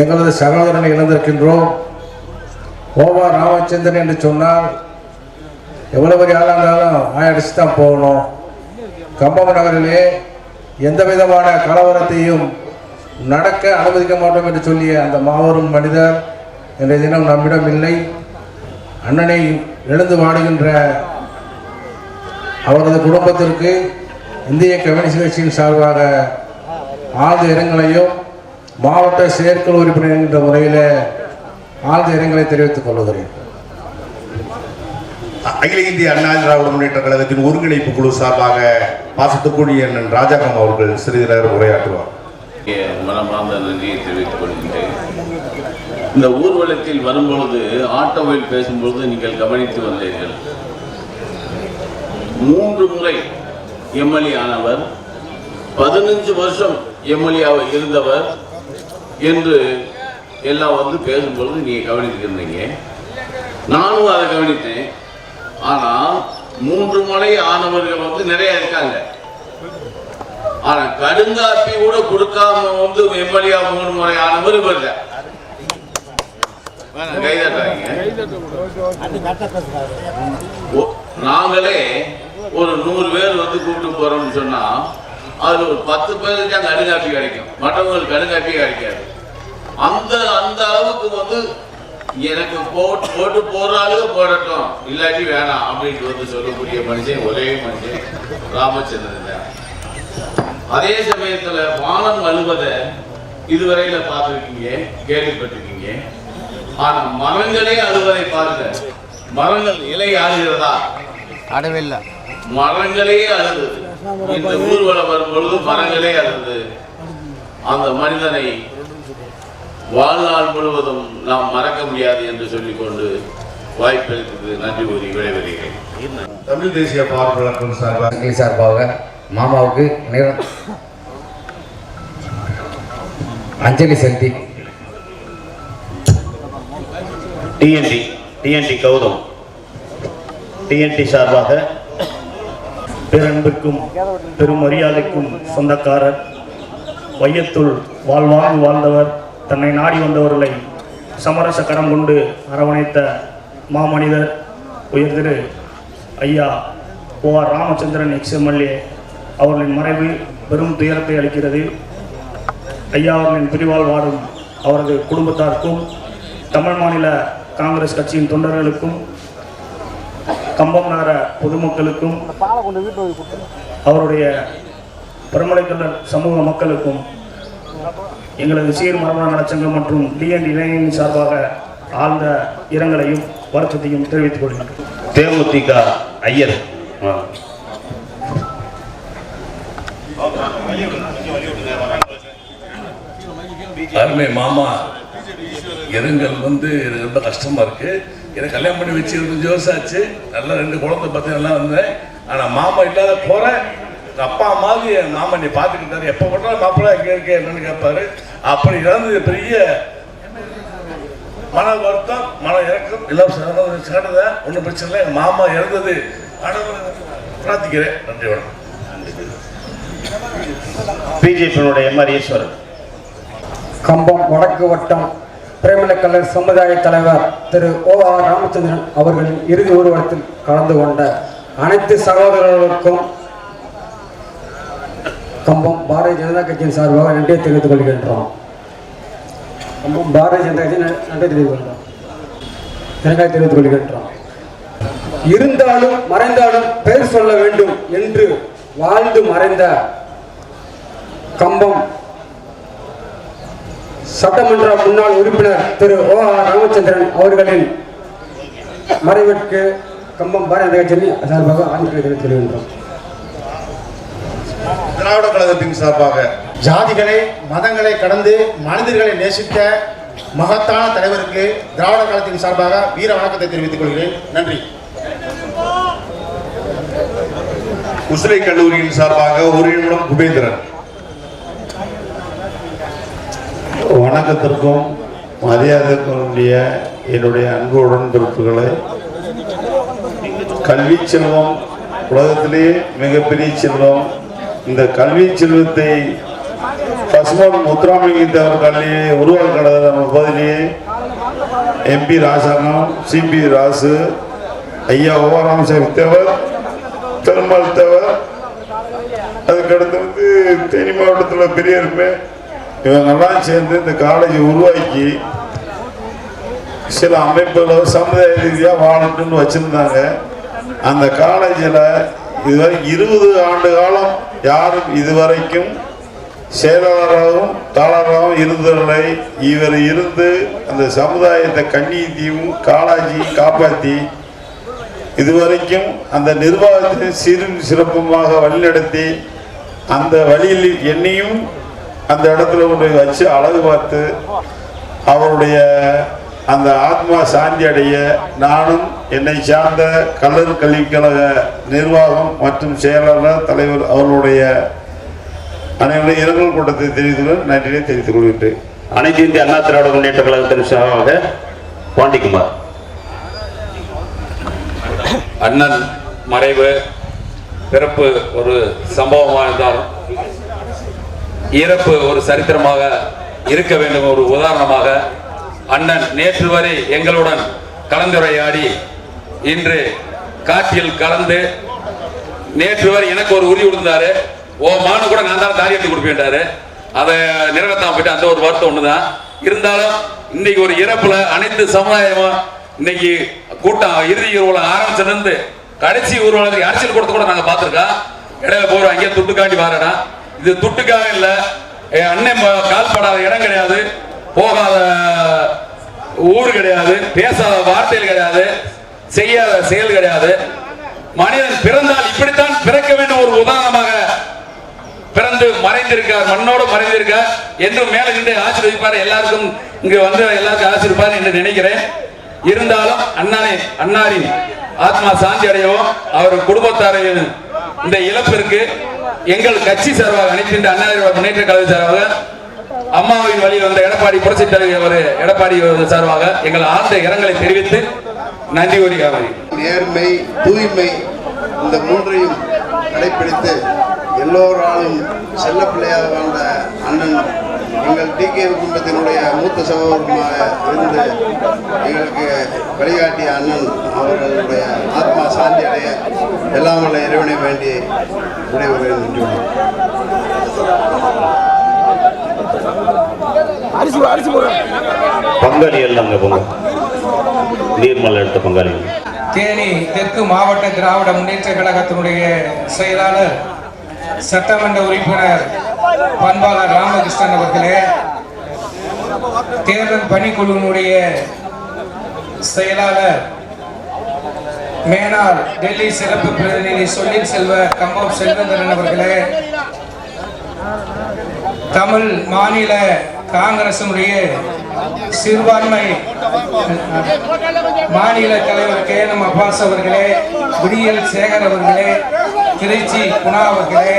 எங்களது சகோதரனை இழந்திருக்கின்றோம். ஓவா ராமச்சந்திரன் என்று சொன்னால் எவ்வளவு பெரிய ஆளாக இருந்தாலும் ஆயடிச்சு தான் போகணும். கம்பம் நகரிலே எந்த விதமான கலவரத்தையும் நடக்க அனுமதிக்க மாட்டோம் என்று சொல்லிய அந்த மாபெரும் மனிதர் இன்றைய தினம் நம்மிடம் இல்லை. அண்ணனை எழுந்து வாடுகின்ற அவரது குடும்பத்திற்கு இந்திய கம்யூனிஸ்ட் கட்சியின் சார்பாக ஆழ்ந்த இரங்கலையும் மாவட்ட செயற்குழு உறுப்பினர் என்ற முறையில் ஆழ்ந்த இரங்கலை தெரிவித்துக் கொள்கிறேன். அகில இந்திய அண்ணா திராவிட முன்னேற்ற கழகத்தின் ஒருங்கிணைப்பு குழு சார்பாக பாசத்துக்குரிய அண்ணன் ராஜாராம் அவர்கள் சிறிது நேரம் உரையாற்றுவார். மனமார்ந்த நன்றியை தெரிவித்துக் கொள்கின்றேன். இந்த ஊர்வலத்தில் வரும்பொழுது ஆட்டோவில் பேசும்பொழுது நீங்கள் கவனித்து வந்தீர்கள். 3 முறை எம்எல்ஏ ஆனவர், 15 வருஷம் எம்எல்ஏ இருந்தவர் என்று எல்லாம் வந்து பேசும்பொழுது நீங்கள் கவனித்திருந்தீங்க. நானும் அதை கவனித்தேன். ஆனால் 3 முறை ஆனவர்கள் வந்து நிறைய இருக்காங்க. ஆனா கடுங்காப்பி கூட கொடுக்காம வந்து எம்எல்ஏ 3 முறை ஆனவர் இவர் தான். நாங்களே ஒரு 100 பேர் வந்து கூப்பிட்டு போறோம்னு சொன்னா அது ஒரு 10 பேருக்கு தான் கடுங்காப்பி கிடைக்கும், மற்றவங்களுக்கு கடுங்காப்பி கிடைக்காது. அந்த அளவுக்கு வந்து எனக்கு போட்டு போற அளவு போடட்டும், இல்லாட்டி வேணாம் அப்படின்ட்டு வந்து சொல்லக்கூடிய மனுஷன் ஒரே மனுஷன் ராமச்சந்திரன் தான். அதே சமயத்துல வானம் அழுவதை இதுவரையில பார்த்துருக்கீங்க, கேள்விப்பட்டிருக்கீங்க. ஆனா மரங்களே அழுவதை பாருங்க. மரங்கள் இலை ஆளுகிறதா? அடவில்லை. மரங்களே அழுது. இந்த ஊர்வலம் வரும் பொழுது மரங்களே அழுது. அந்த மனிதனை வாழ்நாள் முழுவதும் நாம் மறக்க முடியாது என்று சொல்லிக்கொண்டு வாய்ப்பளித்தது நன்றி கூறி விடைபெறுகிறேன். தமிழ் தேசிய பாவலர்கள் சார்பாக மாமாவுக்கு அஞ்சலி செலுத்தி டிஎன்டி கௌதம் டிஎன்டி சார்பாக பேரன்பிற்கும் பெரும் மரியாதைக்கும் சொந்தக்காரர், வையத்துள் வாழ்வாங்கு வாழ்ந்தவர், தன்னை நாடி வந்தவர்களை சமரச கரம் கொண்டு அரவணைத்த மாமனிதர் உயர்திரு ஐயா ஓ.ஆர். ராமச்சந்திரன் எக்ஸ்எம்எல்ஏ அவர்களின் மறைவு பெரும் துயரத்தை அளிக்கிறது. ஐயா அவர்களின் பிரிவால் வாடும் அவரது குடும்பத்தாருக்கும், தமிழ் மாநில காங்கிரஸ் கட்சியின் தொண்டர்களுக்கும், கம்பம் நகர பொதுமக்களுக்கும், அவருடைய பெருமலைக்கல்லர் சமூக மக்களுக்கும் எங்களது சீர் மரபண நலச்சங்கம் மற்றும் டிஎன்டி இளைஞரின் சார்பாக ஆழ்ந்த இரங்கலையும் வருத்தத்தையும் தெரிவித்துக் கொள்கிறேன். தேமுதிக ஐயர் அருமை மாமா இரங்கல் வந்து ரொம்ப கஷ்டமா இருக்கு. எனக்கு கல்யாணம் பண்ணி வச்சு 25 வருஷம் ஆச்சு. நல்லா 2 குழந்தை பார்த்து நல்லா வந்தேன். ஆனா மாமா இல்லாத போற அப்பா மாதிரி என் மாமா நீ பார்த்துக்கிட்டாரு. எப்போ போட்டாலும் மாப்பிள்ளை எங்கே இருக்க என்னன்னு கேட்பாரு. அப்படி இறந்தது பெரிய மன வருத்தம், மன இறக்கம் எல்லாம் சேர்ந்ததான். ஒன்றும் பிரச்சனை இல்லை. எங்கள் மாமா இறந்தது பிரார்த்திக்கிறேன். நன்றி, வணக்கம். பிஜேபியினுடைய எம்ஆர் ஈஸ்வரன் கம்பம் வடக்கு வட்டம் பிரேமலக்கல்லர் சமுதாய தலைவர் திரு ஓ.ஆர். ராமச்சந்திரன் அவர்களின் இறுதி ஊர்வலத்தில் கலந்து கொண்ட அனைத்து சகோதரர்களுக்கும் கம்பம் பாரதிய ஜனதா கட்சியின் சார்பாக நன்றியை தெரிவித்துக் கொள்கின்றோம். கம்பம் பாரதிய ஜனதா கட்சி நன்றி தெரிவித்துக் கொள்கின்றோம். இருந்தாலும் மறைந்தாலும் பெயர் சொல்ல வேண்டும் என்று வாழ்ந்து மறைந்த கம்பம் சட்டமன்ற முன்னாள் உறுப்பினர் திரு ஓ.ஆர். ராமச்சந்திரன் அவர்களின் மறைவிற்கு கம்பம் பாரதிய ஜனதா கட்சியின் சார்பாக ஆண்டை தெரிவித்துக் கொள்கின்றோம். திராவிட கழகத்தின் சார்பாக ஜாதிகளை மதங்களை கடந்து மனிதர்களை நேசித்த மகத்தான தலைவருக்கு திராவிட கழகத்தின் சார்பாக வீர வணக்கத்தை தெரிவித்துக் கொள்கிறேன். நன்றி. உசிலை கல்லூரியின் சார்பாக ஒரு நிமிடம் குபேந்திரன். வணக்கத்திற்கும் மரியாதைக்கும் என்னுடைய அன்பு உடன்பிறப்புகளை, கல்வி செல்வம் உலகத்திலேயே மிகப்பெரிய செல்வம். இந்த கல்வி செல்வத்தை பசுமன் முத்துராமலிங்க அவர்களே உருவாக்கினது நம்ம பகுதியிலேயே எம்பி ராசாங்கம், சிபி ராசு, ஐயா ஓ.ஆர். ராமசாமி தேவர், பெருமாள் தேவர், அதுக்கடுத்து வந்து தேனி மாவட்டத்தில் பெரியருமே, இவங்கெல்லாம் சேர்ந்து இந்த காலேஜை உருவாக்கி சில அமைப்புகள் சமுதாய ரீதியாக வாழட்டும்னு வச்சுருந்தாங்க. அந்த காலேஜில் இதுவரை 20 ஆண்டு காலம் யாரும் இதுவரைக்கும் செயலாளராகவும் தாளராகவும் இருந்தவர்களை இவர் இருந்து அந்த சமுதாயத்தை கண்ணியத்தையும் காலேஜையும் காப்பாற்றி இதுவரைக்கும் அந்த நிர்வாகத்தை சீரும் சிறப்புமாக வழிநடத்தி அந்த வழியில் என்னையும் அந்த இடத்துல கொண்டு வச்சு அழகு பார்த்து அவருடைய அந்த ஆத்மா சாந்தி அடைய நானும் என்னை சார்ந்த கல்லூரி கல்விக்கழக நிர்வாகம் மற்றும் செயலாளர் தலைவர் அவர்களுடைய அனைவரும் இரங்கல் கூட்டத்தை தெரிவித்துக் நன்றியை தெரிவித்துக் கொள்கின்றேன். அனைத்து இந்திய அண்ணா திராவிட முன்னேற்ற கழகத்தின் சார்பாக பாண்டிக்குமார். அண்ணன் மறைவு பிறப்பு ஒரு சம்பவமாக இருந்தாலும் இறப்பு ஒரு சரித்திரமாக இருக்க வேண்டும். ஒரு உதாரணமாக அண்ணன் நேற்று வரை எங்களுடன் கலந்துரையாடி இன்று காற்றில் கலந்து நேற்று வரை எனக்கு ஒரு உறுதி கொடுத்தாரு. ஓ மானு கூட நான் தான் தாலி எடுத்து கொடுப்பேன்டாரு. அதை நிறைவேற்றாம போயிட்டு அந்த ஒரு வார்த்தை ஒண்ணுதான். இருந்தாலும் இன்னைக்கு ஒரு இறப்புல அனைத்து சமுதாயமும் இன்னைக்கு கூட்டம் இறுதி ஊர்வலம் ஆரம்பிச்சிருந்து கடைசி ஊர்வலத்துக்கு அரசியல் கொடுத்து கூட நாங்க பார்த்திருக்கோம். இடையில போறோம் அங்கேயே துட்டுக்காண்டி வாரடா. இது துட்டுக்காக இல்ல, அண்ணன் கால்படாத இடம் கிடையாது, போகாத ஊர் கிடையாது, பேசாத வார்த்தைகள் கிடையாது, செய்யாத செயல் கிடையாது. மனிதன் பிறந்தால் இப்படித்தான் பிறக்க வேண்டும் ஒரு உதாரணமாக பிறந்து மறைந்திருக்கார், மண்ணோடு மறைந்திருக்கார் என்று மேல நின்று ஆசீர்வதிப்பார். எல்லாருக்கும் இங்க வந்து எல்லாருக்கும் ஆசீர்வார் என்று நினைக்கிறேன். இருந்தாலும் அன்னாரின் ஆத்மா சாந்தி அடையவும் அவர் குடும்பத்தாரையும் இந்த இழப்பிற்கு எங்கள் கட்சி சார்பாக அனைத்து அண்ணா முன்னேற்ற கழக சார்பாக அம்மாவின் வழியில் வந்த எடப்பாடி புரட்சி தலைவர் எடப்பாடி சார்பாக எங்கள் ஆழ்ந்த இரங்கலை தெரிவித்து நன்றி கூறுகிறேன். நேர்மை, தூய்மை இந்த மூன்றையும் கடைபிடித்து எல்லோராலும் செல்ல பிள்ளையாக வாழ்ந்த அண்ணன் எங்கள் டிகே குடும்பத்தினுடைய மூத்த சகோதரமாக இருந்து எங்களுக்கு வழிகாட்டிய அண்ணன் அவர்களுடைய ஆத்மா சாந்தி அடைய எல்லாம் வல்ல இறைவனை வேண்டி விடைபெறுகிறேன். பங்காளிகள் நீர்மலை எடுத்த பங்காளிகள். தேனி தெற்கு மாவட்ட திராவிட முன்னேற்ற கழகத்தினுடைய செயலாளர் சட்டமன்ற உறுப்பினர் பண்பாளர் ராமகிருஷ்ணன் அவர்களே, தேர்தல் பணிக்குழுவினுடைய செயலாளர் மேனாள் டெல்லி சிறப்பு பிரதிநிதி சொல்லின் செல்வ கம்பம் செல்வந்தரன் அவர்களே, தமிழ் மாநில காங்கிரசினுடைய சிறுபான்மை மாநில தலைவர் கே எம் அப்பாஸ் அவர்களே, விடியல் சேகர் அவர்களே, திருச்சி குணா அவர்களே,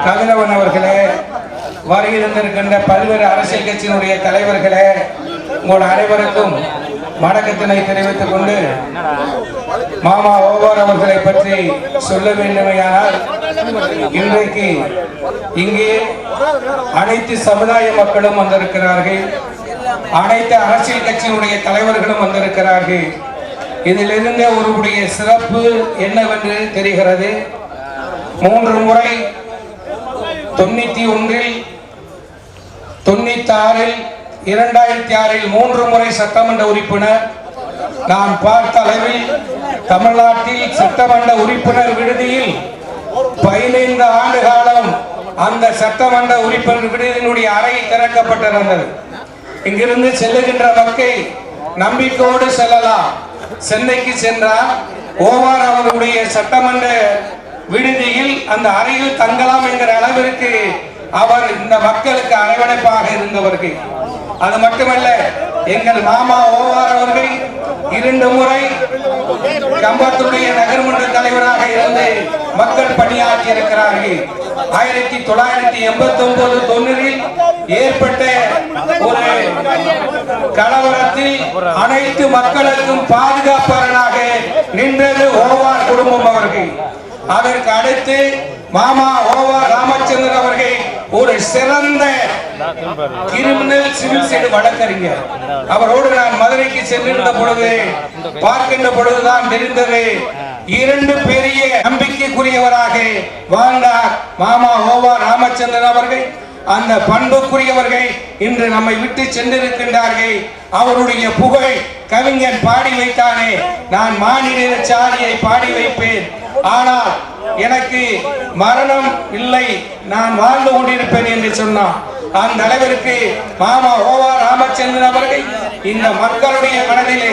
கதிரவன் அவர்களே, வருகின்ற பல்வேறு அரசியல் கட்சியினுடைய தலைவர்களே, உங்கள் அனைவருக்கும் வணக்கத்தினை தெரிவித்துக் கொண்டு மாமா ஓவார் அவர்களை பற்றி சொல்ல வேண்டுமையானால், இன்றைக்கு இங்கே அனைத்து சமுதாய மக்களும் வந்திருக்கிறார்கள், அனைத்து அரசியல் கட்சியினுடைய தலைவர்களும் வந்திருக்கிறார்கள். இதிலிருந்து ஒருவருடைய சிறப்பு என்னவென்று தெரிகிறது. 3 முறை 91, 96, 2006 3 முறை சட்டமன்ற உறுப்பினர். நான் பார்த்த அளவில் தமிழ்நாட்டில் சட்டமன்ற உறுப்பினர் விடுதியில் 15 ஆண்டு காலம் அந்த சட்டமன்ற உறுப்பினர் விடுதியினுடைய அறை திறக்கப்பட்டிருந்தது. இங்கிருந்து செல்லுகின்ற மக்கள் நம்பிக்கையோடு செல்லலாம். சென்னைக்கு சென்றால் ஓவார் அவர்களுடைய சட்டமன்ற விடுதியில் அந்த அறையில் தங்கலாம் என்கிற அளவிற்கு அவர் இந்த மக்களுக்கு அரவணைப்பாக இருந்தவர்கள். அது மட்டுமல்ல, எங்கள் மாமா ஓவார் அவர்கள் 2 முறை கம்பத்துடைய நகர்மன்ற தலைவராக இருந்து மக்கள் பணியாற்றி இருக்கிறார்கள். 1989-90 ஏற்பட்ட ஒரு கலவரத்தில் அனைத்து மக்களுக்கும் பாதுகாப்பாளராக நின்றது ஓவார் குடும்பம் அவர்கள். அதற்கு அடுத்து மாமா ஓவார் ராமச்சந்திரன் அவர்கள் ஒரு சிறந்த கிரிமினல் சிவில் சைடு வழக்கறிஞர். அவரோடு நான் மதுரைக்கு சென்றிருந்த பொழுது பார்க்கின்ற பொழுதுதான் தெரிந்தது, 2 பெரிய நம்பிக்கைக்குரியவராக வாழ்ந்தார் மாமா ஓவார் ராமச்சந்திரன் அவர்கள். அந்த பண்புக்குரியவர்கள் இன்று நம்மை விட்டு சென்றிருக்கின்றார்கள். அவருடைய புகழ் கவிஞன் பாடி வைத்தானே, நான் மாநில சாதியை பாடி வைப்பேன், ஆனால் எனக்கு மரணம் இல்லை, நான் வாழ்ந்து கொண்டிருப்பேன் என்று சொன்னார். அந்த அளவிற்கு மாமா ஓவார் ராமச்சந்திரன் அவர்கள் இந்த மக்களுடைய மனதிலே,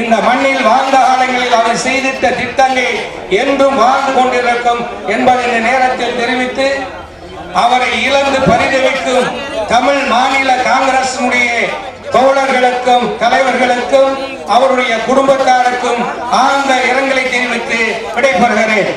இந்த மண்ணில் வாழ்ந்த காலங்களில் அவர் செய்திட்ட திட்டங்கள் என்றும் வாழ்ந்து கொண்டிருக்கும் என்பதை இந்த நேரத்தில் தெரிவித்து, அவரை இழந்து பரிதவிக்கும் தமிழ் மாநில காங்கிரசினுடைய தோழர்களுக்கும் தலைவர்களுக்கும் அவருடைய குடும்பத்தாருக்கும் ஆழ்ந்த இரங்கலை தெரிவித்து விடைபெறுகிறேன்.